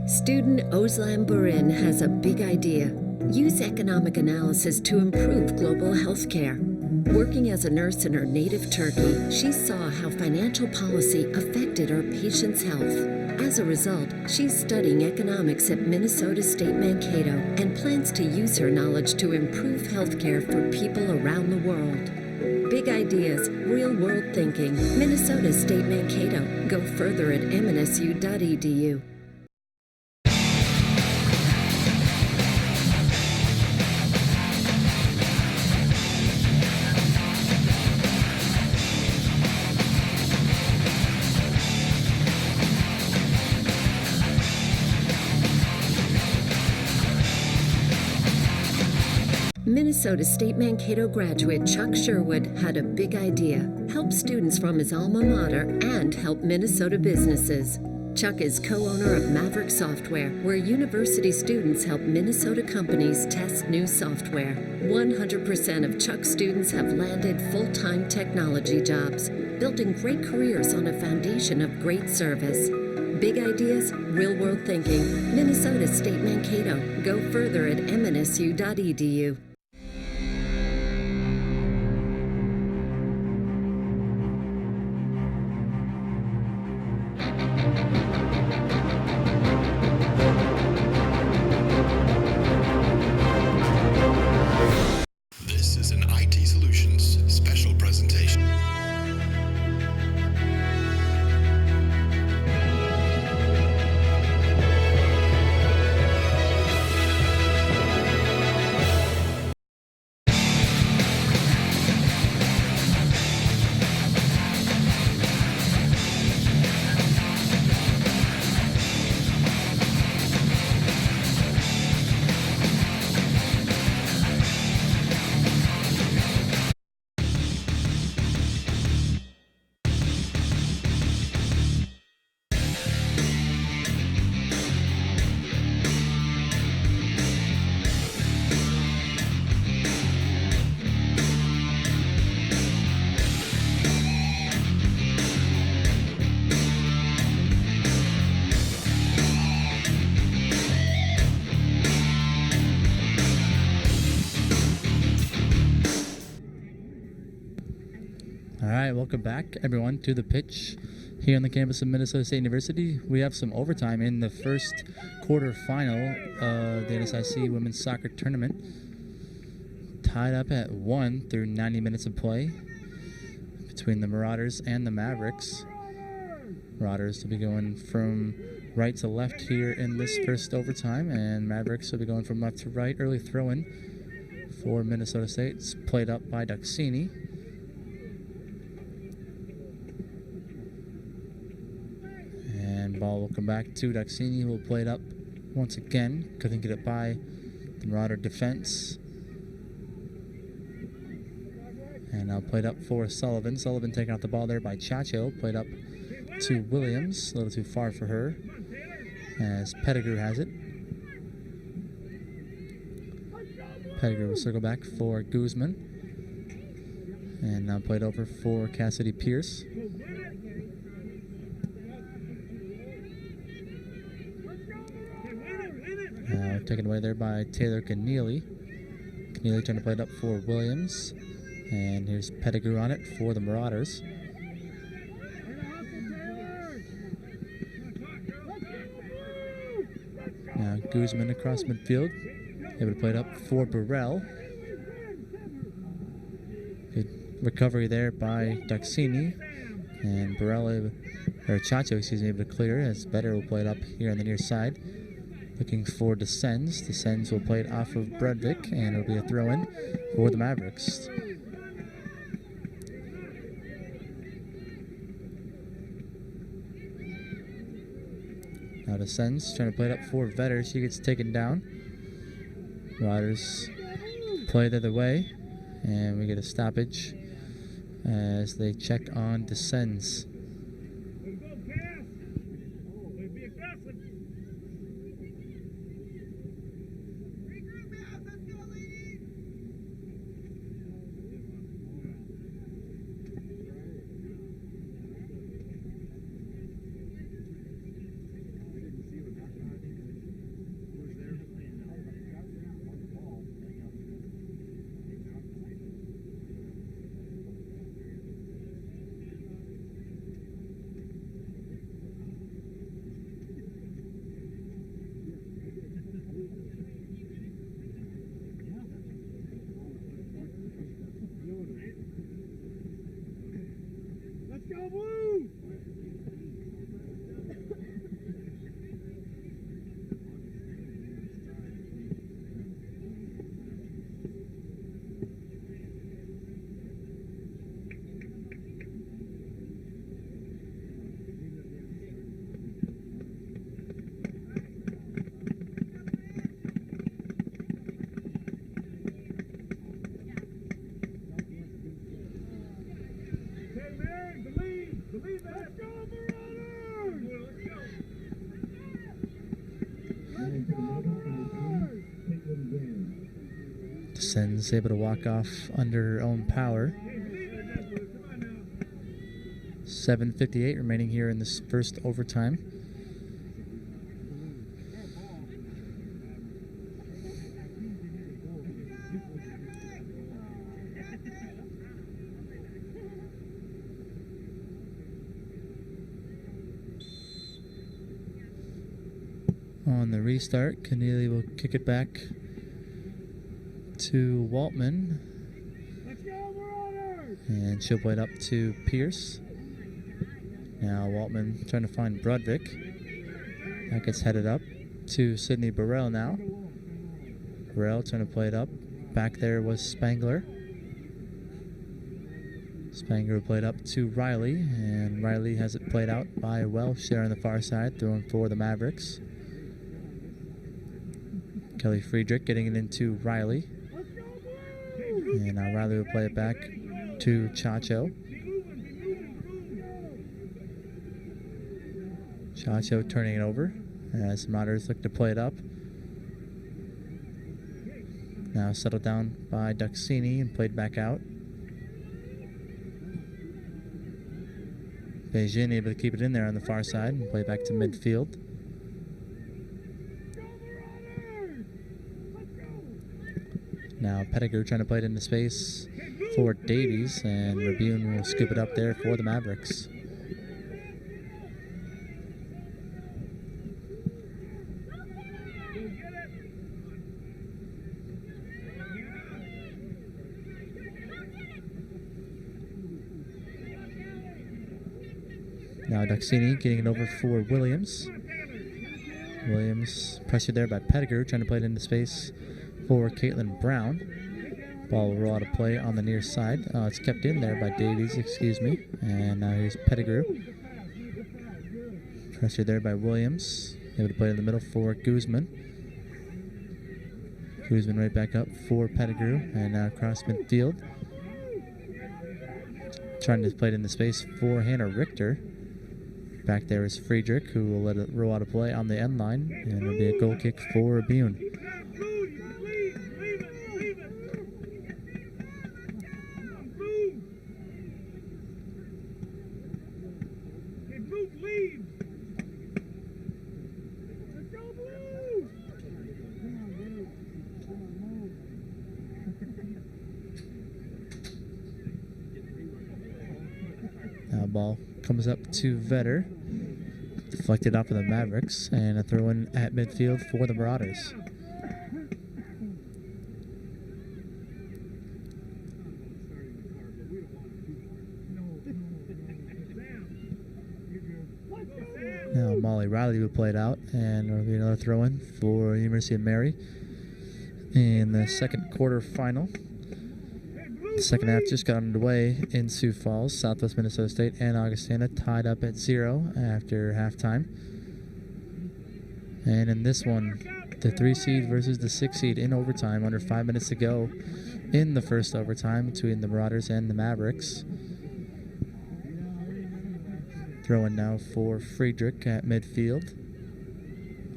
Student Özlem Burin has a big idea. Use economic analysis to improve global health care. Working as a nurse in her native Turkey, she saw how financial policy affected our patients' health. As a result, she's studying economics at Minnesota State Mankato and plans to use her knowledge to improve healthcare for people around the world. Big ideas, real-world thinking. Minnesota State Mankato. Go further at mnsu.edu. Minnesota State Mankato graduate Chuck Sherwood had a big idea: help students from his alma mater and help Minnesota businesses. Chuck is co-owner of Maverick Software, where university students help Minnesota companies test new software. 100% of Chuck's students have landed full-time technology jobs, building great careers on a foundation of great service. Big ideas, real-world thinking. Minnesota State Mankato. Go further at mnsu.edu. This is an IT Solutions special presentation. All right, welcome back, everyone, to the pitch here on the campus of Minnesota State University. We have some overtime in the first quarterfinal of the NSIC Women's Soccer Tournament. Tied up at 1 through 90 minutes of play between the Marauders and the Mavericks. Marauders will be going from right to left here in this first overtime, and Mavericks will be going from left to right. Early throw-in for Minnesota State. It's played up by Duxini. And ball will come back to Duxini, who will play it up once again. Couldn't get it by the Marauder defense. And now played up for Sullivan. Sullivan taking out the ball there by Chacho. Played up to Williams, a little too far for her, as Pettigrew has it. Pettigrew will circle back for Guzman. And now played over for Cassidy Pierce. Now taken away there by Taylor Keneally. Keneally trying to play it up for Williams. And here's Pettigrew on it for the Marauders. Now Guzman across midfield. Able to play it up for Burrell. Good recovery there by Duxini. And Burrell, or Chacho, excuse me, able to clear as Better will play it up here on the near side. Looking for Descends. Descends will play it off of Bredvik, and it'll be a throw-in for the Mavericks. Now Descends trying to play it up for Vetter. She gets taken down. Riders play the other way, and we get a stoppage as they check on Descends. go, Blue! Descends able to walk off under her own power. 7:58 remaining here in this first overtime. On the restart, Keneally will kick it back to Waltman, and she'll play it up to Pierce. Now Waltman trying to find Brudvik. That gets headed up to Sydney Burrell now. Burrell trying to play it up. Back there was Spangler. Spangler played up to Riley, and Riley has it played out by Welsh there on the far side, throwing for the Mavericks. Kelly Friedrich getting it into Riley. And now Riley will play it back to Chacho. Chacho turning it over as Marauders look to play it up. Now settled down by Duxini and played back out. Beijing able to keep it in there on the far side and play back to midfield. Now Pettigrew trying to play it into space for Davies, and Rabune will scoop it up there for the Mavericks. Now Duxini getting it over for Williams. Williams pressured there by Pettigrew, trying to play it into space for Caitlin Brown. Ball will roll out of play on the near side. It's kept in there by Davies, excuse me. And now here's Pettigrew. Pressure there by Williams. Able to play in the middle for Guzman. Guzman right back up for Pettigrew. And now across midfield. Trying to play it in the space for Hannah Richter. Back there is Friedrich, who will let it roll out of play on the end line. And it'll be a goal kick for Rabune. Now ball comes up to Vetter. Deflected off of the Mavericks, and a throw in at midfield for the Marauders. Now Molly Riley will play it out, and there'll be another throw in for University of Mary in the second quarter final. The second half just got underway in Sioux Falls. Southwest Minnesota State and Augustana tied up at 0 after halftime. And in this one, the 3 seed versus the 6 seed in overtime, under 5 minutes to go in the first overtime between the Marauders and the Mavericks. Throwing now for Friedrich at midfield.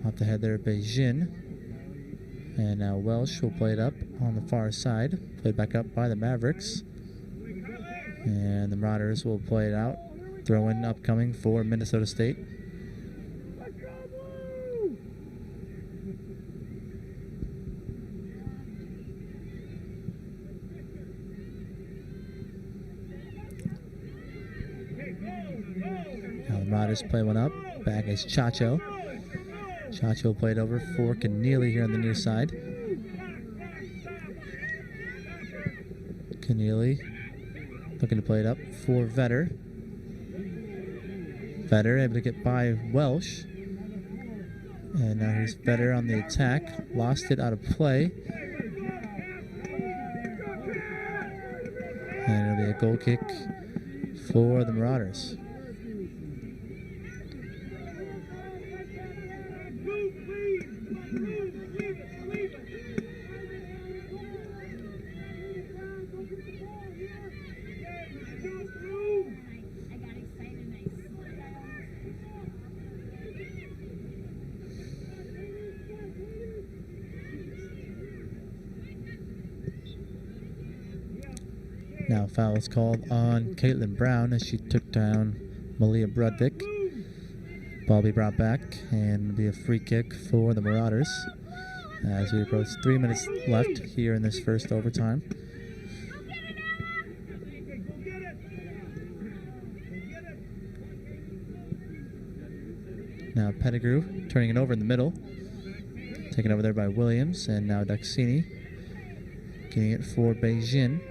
Off the head there, Beijing. And now Welsh will play it up on the far side. Played back up by the Mavericks. And the Marauders will play it out. Throw in upcoming for Minnesota State. Now the Marauders play one up. Back is Chacho. Chacho played over for Keneally here on the near side. Keneally looking to play it up for Vetter. Vedder able to get by Welsh. And now here's Vedder on the attack. Lost it out of play. And it'll be a goal kick for the Marauders. Now foul is called on Caitlin Brown as she took down Malia Brudvik. Ball be brought back and it'll be a free kick for the Marauders as we approach 3 minutes left here in this first overtime. Now Pettigrew turning it over in the middle. Taken over there by Williams, and now Duxini getting it for Beijing.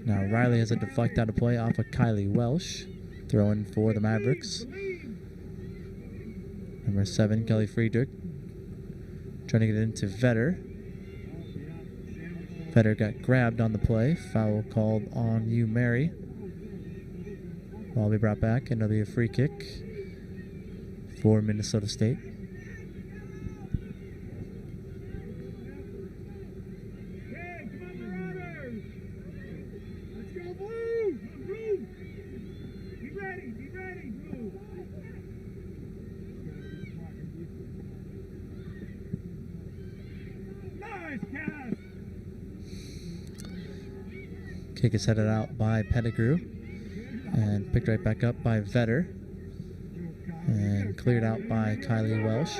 Now Riley has a deflect out of play off of Kylie Welsh. Throwing for the Mavericks. Number 7, Kelly Friedrich. Trying to get it into Vedder. Vedder got grabbed on the play. Foul called on you, Mary. Ball will be brought back, and it'll be a free kick for Minnesota State. Kick is headed out by Pettigrew and picked right back up by Vedder and cleared out by Kylie Welsh.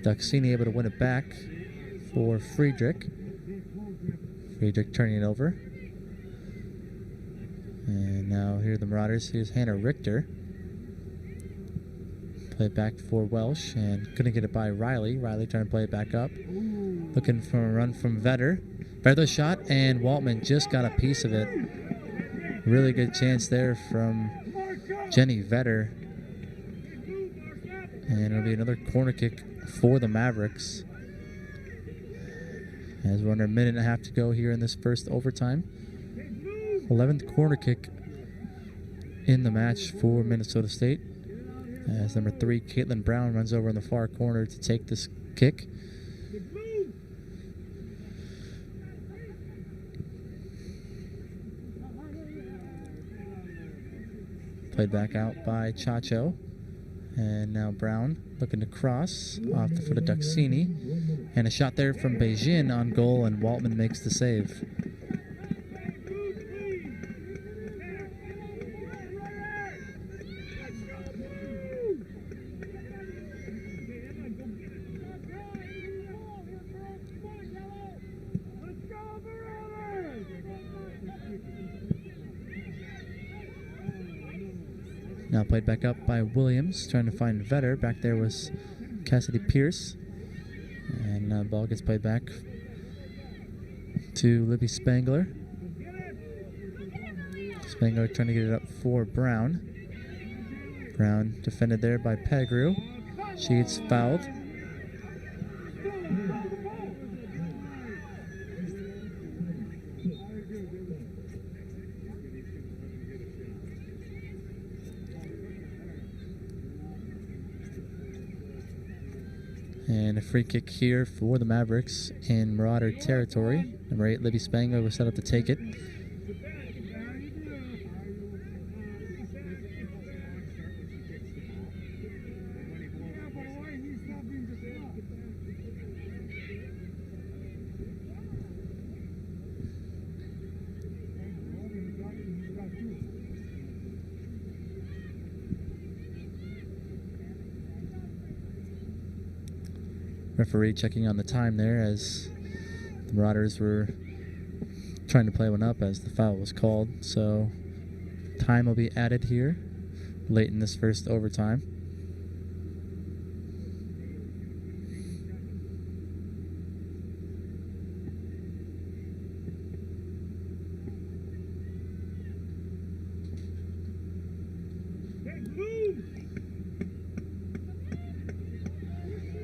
Duxini able to win it back for Friedrich. Friedrich turning it over. And now here are the Marauders. Here's Hannah Richter. Play it back for Welsh and couldn't get it by Riley. Riley trying to play it back up. Looking for a run from Vedder. Vedder shot, and Waltman just got a piece of it. Really good chance there from Jenny Vedder. And it'll be another corner kick for the Mavericks. As we're under a minute and a half to go here in this first overtime. 11th corner kick in the match for Minnesota State. As number 3, Caitlin Brown, runs over in the far corner to take this kick. Played back out by Chacho. And now Brown looking to cross off the foot of Duxini. And a shot there from Beijing on goal, and Waltman makes the save. Now played back up by Williams, trying to find Vedder. Back there was Cassidy Pierce. And ball gets played back to Libby Spangler. Spangler trying to get it up for Brown. Brown defended there by Pettigrew. She gets fouled. And a free kick here for the Mavericks in Marauder territory. Number 8, Libby Spangler, was set up to take it. Referee checking on the time there as the Marauders were trying to play one up as the foul was called. So time will be added here late in this first overtime.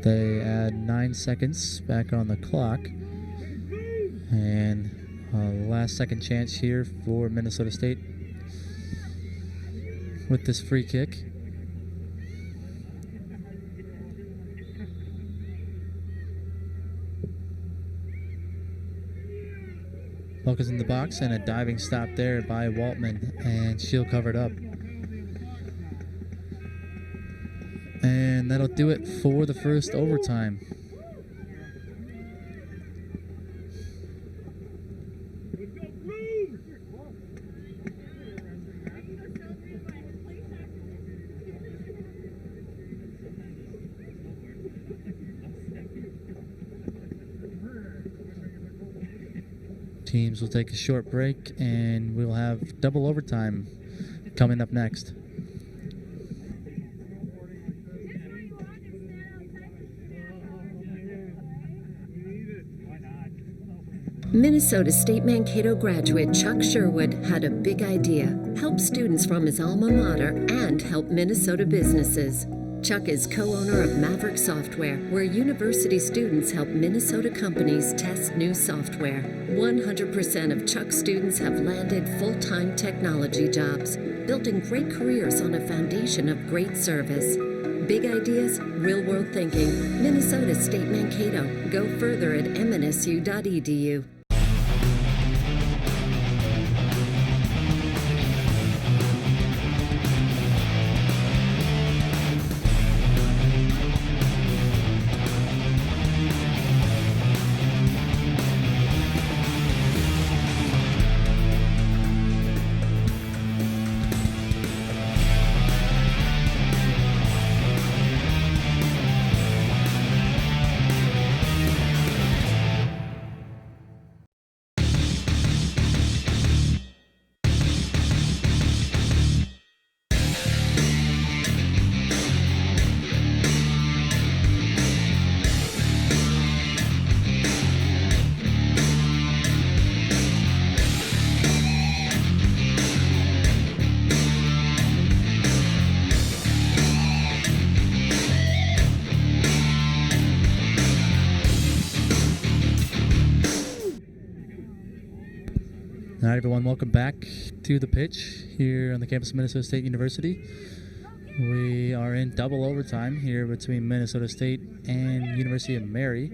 They add 9 seconds back on the clock. And last second chance here for Minnesota State with this free kick. Puck is in the box, and a diving stop there by Waltman, and Shield covered up. And that'll do it for the first overtime. Teams will take a short break, and we'll have double overtime coming up next. Minnesota State Mankato graduate Chuck Sherwood had a big idea: help students from his alma mater and help Minnesota businesses. Chuck is co-owner of Maverick Software, where university students help Minnesota companies test new software. 100% of Chuck's students have landed full-time technology jobs, building great careers on a foundation of great service. Big ideas, real-world thinking. Minnesota State Mankato. Go further at mnsu.edu. All right, everyone, welcome back to the pitch here on the campus of Minnesota State University. We are in double overtime here between Minnesota State and University of Mary,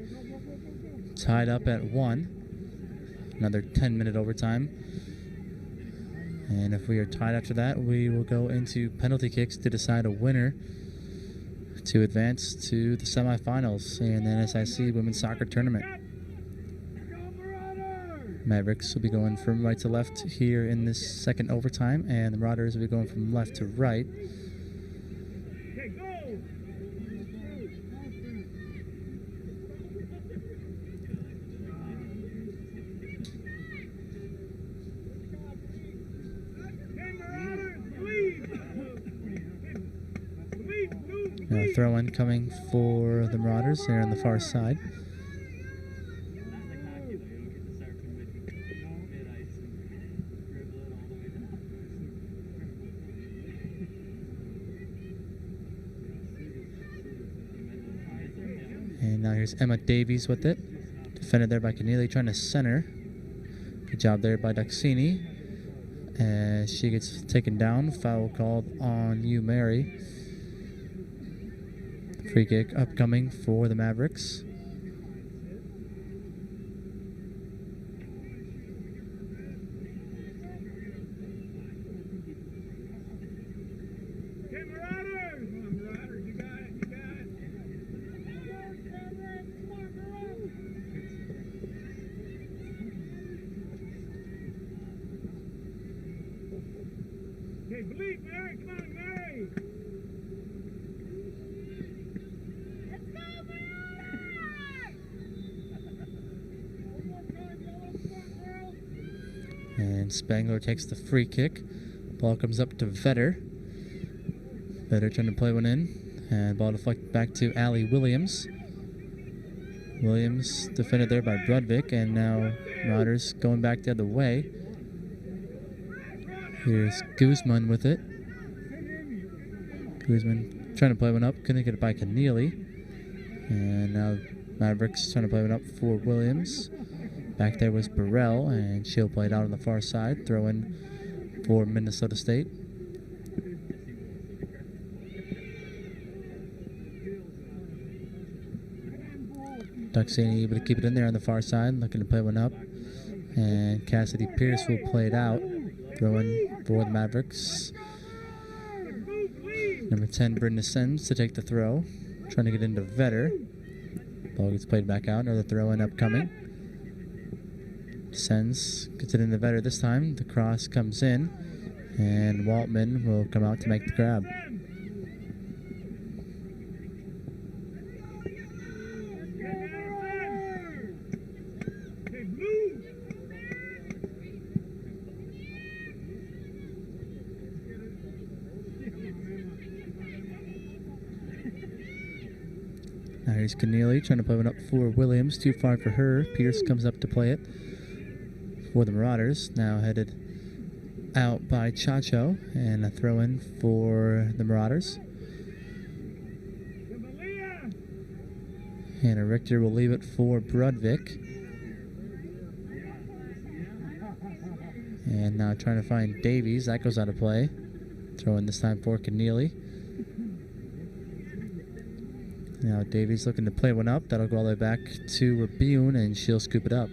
tied up at 1. Another 10-minute overtime. And if we are tied after that, we will go into penalty kicks to decide a winner to advance to the semifinals in the NSIC Women's Soccer Tournament. Mavericks will be going from right to left here in this second overtime, and the Marauders will be going from left to right. Now throw in coming for the Marauders there on the far side. And now here's Emma Davies with it. Defended there by Keneally, trying to center. Good job there by Duxini. As she gets taken down. Foul called on you, Mary. Free kick upcoming for the Mavericks. Okay, believe, Mary. Come on, Mary. Let's go, Mary! And Spangler takes the free kick. Ball comes up to Vetter. Vetter trying to play one in. And ball deflected back to Allie Williams. Williams defended there by Brudvik. And now Marauders going back the other way. Here's Guzman with it. Guzman trying to play one up. Couldn't get it by Keneally. And now Mavericks trying to play it up for Williams. Back there was Burrell, and she'll play it out on the far side. Throw in for Minnesota State. Duxini able to keep it in there on the far side, looking to play one up. And Cassidy Pierce will play it out. Throwing for the Mavericks. Number 10, Brenda Sens to take the throw. Trying to get into Vetter. Ball gets played back out. Another throw in upcoming. Sens gets it into Vetter this time. The cross comes in. And Waltman will come out to make the grab. Now here's Keneally trying to play one up for Williams. Too far for her. Pierce comes up to play it for the Marauders. Now headed out by Chacho. And a throw in for the Marauders. Hannah Richter will leave it for Brudvik. And now trying to find Davies. That goes out of play. Throw in this time for Keneally. Now Davies looking to play one up. That'll go all the way back to Rabune, and she'll scoop it up.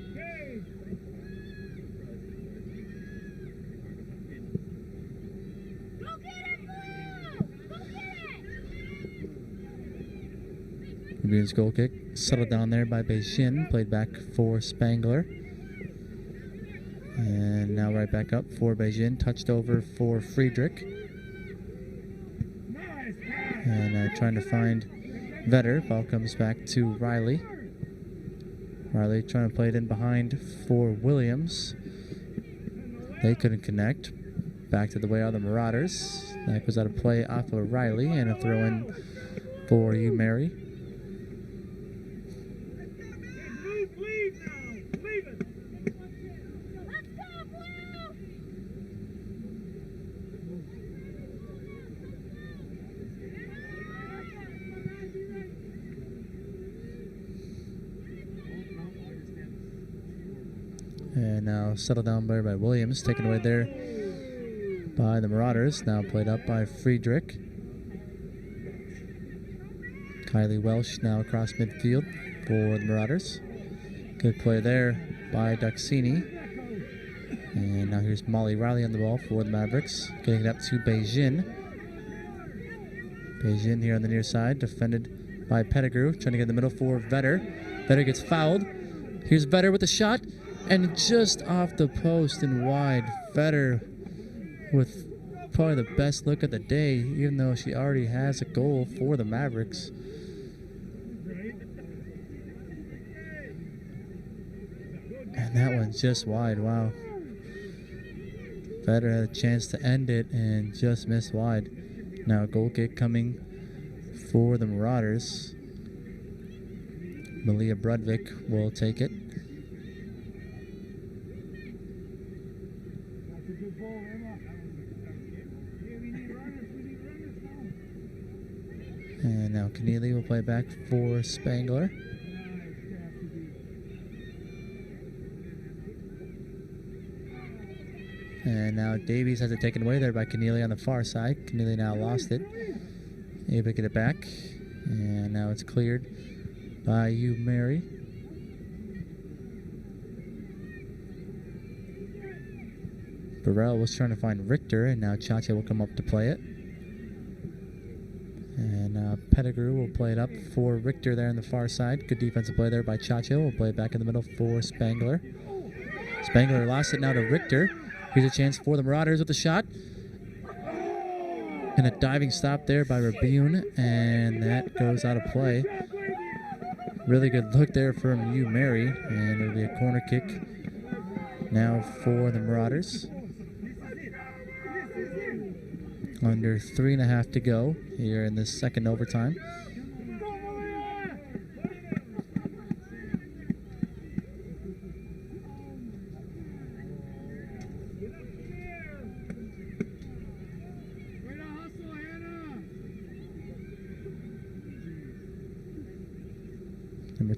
Rabune's goal kick settled down there by Beijing. Played back for Spangler. And now right back up for Beijing. Touched over for Friedrich. And trying to find Vetter. Ball comes back to Riley. Riley trying to play it in behind for Williams. They couldn't connect. Back to the way of the Marauders. That goes out of play off of Riley, and a throw in for you, Mary. And now settled down by Williams, taken away there by the Marauders. Now played up by Friedrich. Kylie Welsh now across midfield for the Marauders. Good play there by Duxini. And now here's Molly Riley on the ball for the Mavericks. Getting it up to Beijing. Beijing here on the near side, defended by Pettigrew. Trying to get in the middle for Vetter. Vetter gets fouled. Here's Vetter with a shot. And just off the post and wide. Vetter with probably the best look of the day, even though she already has a goal for the Mavericks. And that one's just wide. Wow. Vetter had a chance to end it and just missed wide. Now a goal kick coming for the Marauders. Malia Brudvik will take it. And now Keneally will play back for Spangler. And now Davies has it taken away there by Keneally on the far side. Keneally now lost it. Able to get it back. And now it's cleared by you, Mary. Burrell was trying to find Richter, and now Chacha will come up to play it. And Pettigrew will play it up for Richter there on the far side. Good defensive play there by Chacho. Will play it back in the middle for Spangler. Spangler lost it now to Richter. Here's a chance for the Marauders with a shot. And a diving stop there by Rabune. And that goes out of play. Really good look there from you, Mary. And it'll be a corner kick now for the Marauders. Under 3.5 to go here in this second overtime.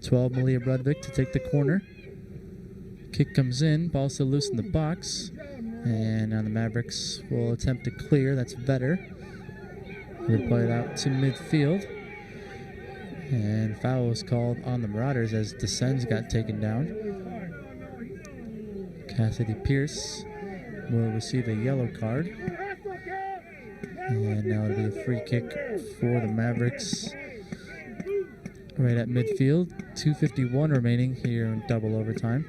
12, Malia Brudvik to take the corner. Kick comes in, ball still loose in the box. And now the Mavericks will attempt to clear. That's better. They play it out to midfield. And foul was called on the Marauders as Descends got taken down. Cassidy Pierce will receive a yellow card. And now it'll be a free kick for the Mavericks right at midfield. 2:51 remaining here in double overtime.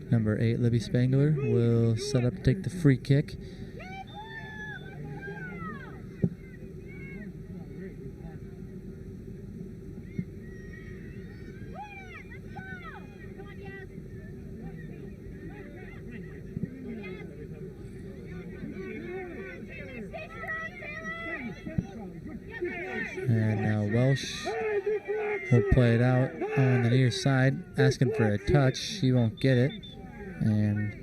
Number 8, Libby Spangler, will set up to take the free kick. And now Welsh will play it out on the near side, asking for a touch. He won't get it. And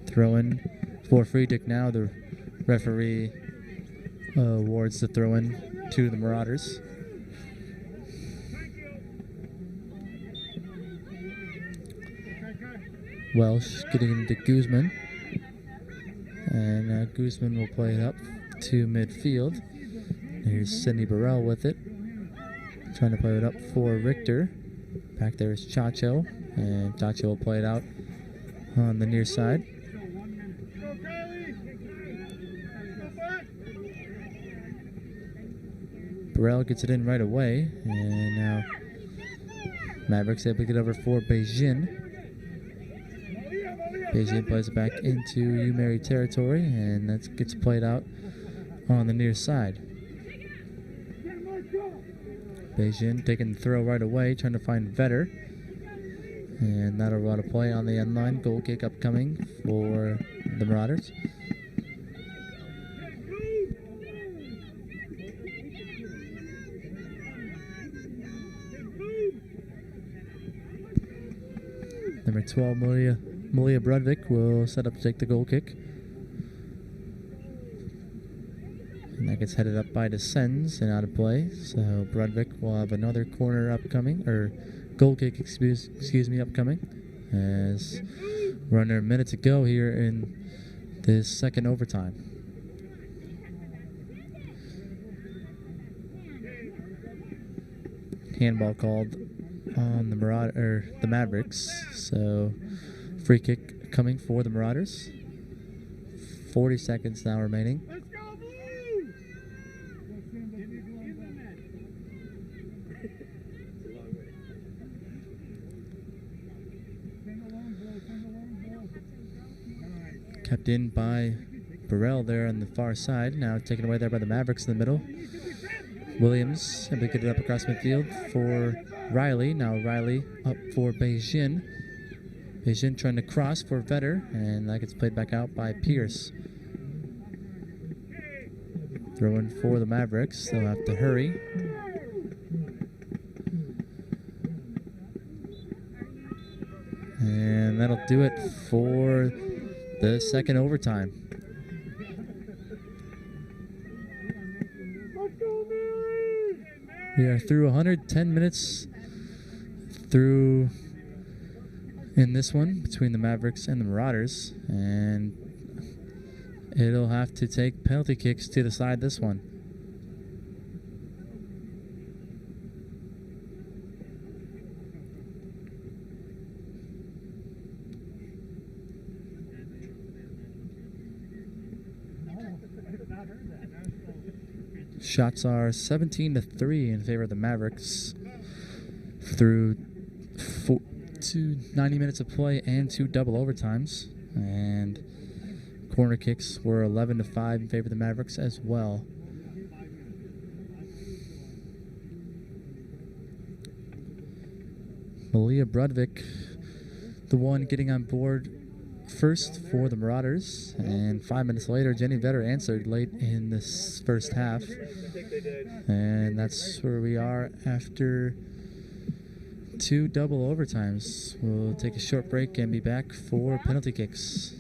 throw in for Friedrich now. The referee awards the throw in to the Marauders. Welsh getting into Guzman. And Guzman will play it up to midfield. Here's Sidney Burrell with it. Trying to play it up for Richter. Back there is Chacho. And Chacho will play it out on the near side. Burrell gets it in right away. And now Mavericks able to get over for Beijing. Beijing plays it back into UMary territory. And that gets played out on the near side. Beijing taking the throw right away, trying to find Vetter. And that'll run a play on the end line. Goal kick upcoming for the Marauders. Number 12, Malia Brudvik will set up to take the goal kick. And that gets headed up by Descends and out of play. So Brudvik will have another corner upcoming, or goal kick, excuse me, upcoming. As we're under a minute to go here in this second overtime. Handball called on the Mavericks. So free kick coming for the Marauders. 40 seconds now remaining. Kept in by Burrell there on the far side. Now taken away there by the Mavericks in the middle. Williams able to get it up across midfield for Riley. Now Riley up for Beijing. Beijing trying to cross for Vetter, and that gets played back out by Pierce. Throwing for the Mavericks. They'll have to hurry. And that'll do it for the second overtime. We are through 110 minutes through in this one between the Mavericks and the Marauders, and it'll have to take penalty kicks to decide this one. Shots are 17-3 in favor of the Mavericks through 90 minutes of play and 2 double overtimes. And corner kicks were 11-5 in favor of the Mavericks as well. Malia Brudvik, the one getting on board first for the Marauders, and 5 minutes later, Jenny Vetter answered late in this first half. And that's where we are after 2 double overtimes. We'll take a short break and be back for penalty kicks.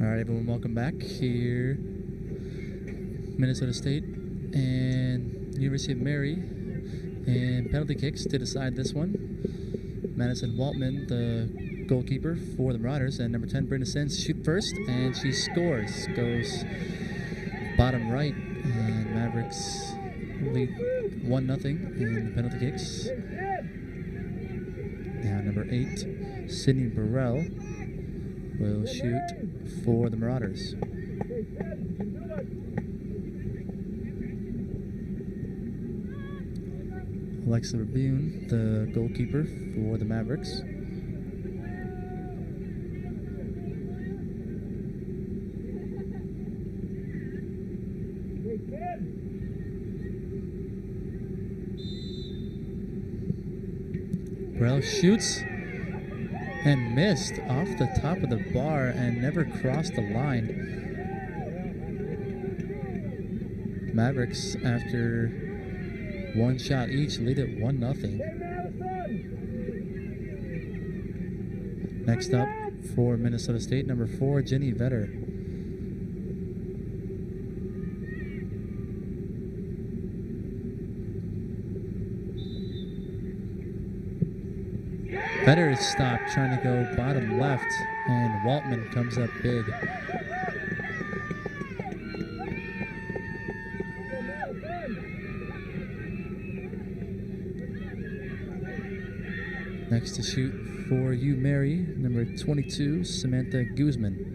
All right, everyone, welcome back here. Minnesota State and University of Mary and penalty kicks to decide this one. Madison Waltman, the goalkeeper for the Marauders, and number 10, Brenda Sens, shoot first, and she scores. Goes bottom right, and Mavericks lead 1-0 in the penalty kicks. Now number 8, Sydney Burrell, will shoot for the Marauders. Alexa Rabune, the goalkeeper for the Mavericks. Burrell shoots and missed off the top of the bar and never crossed the line. Mavericks, after one shot each, lead it 1-0. Next up for Minnesota State, number 4, Jenny Vetter. Vetter is stopped trying to go bottom left, and Waltman comes up big. Next to shoot for U Mary, number 22, Samantha Guzman.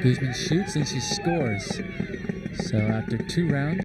Guzman shoots and she scores. So after 2 rounds,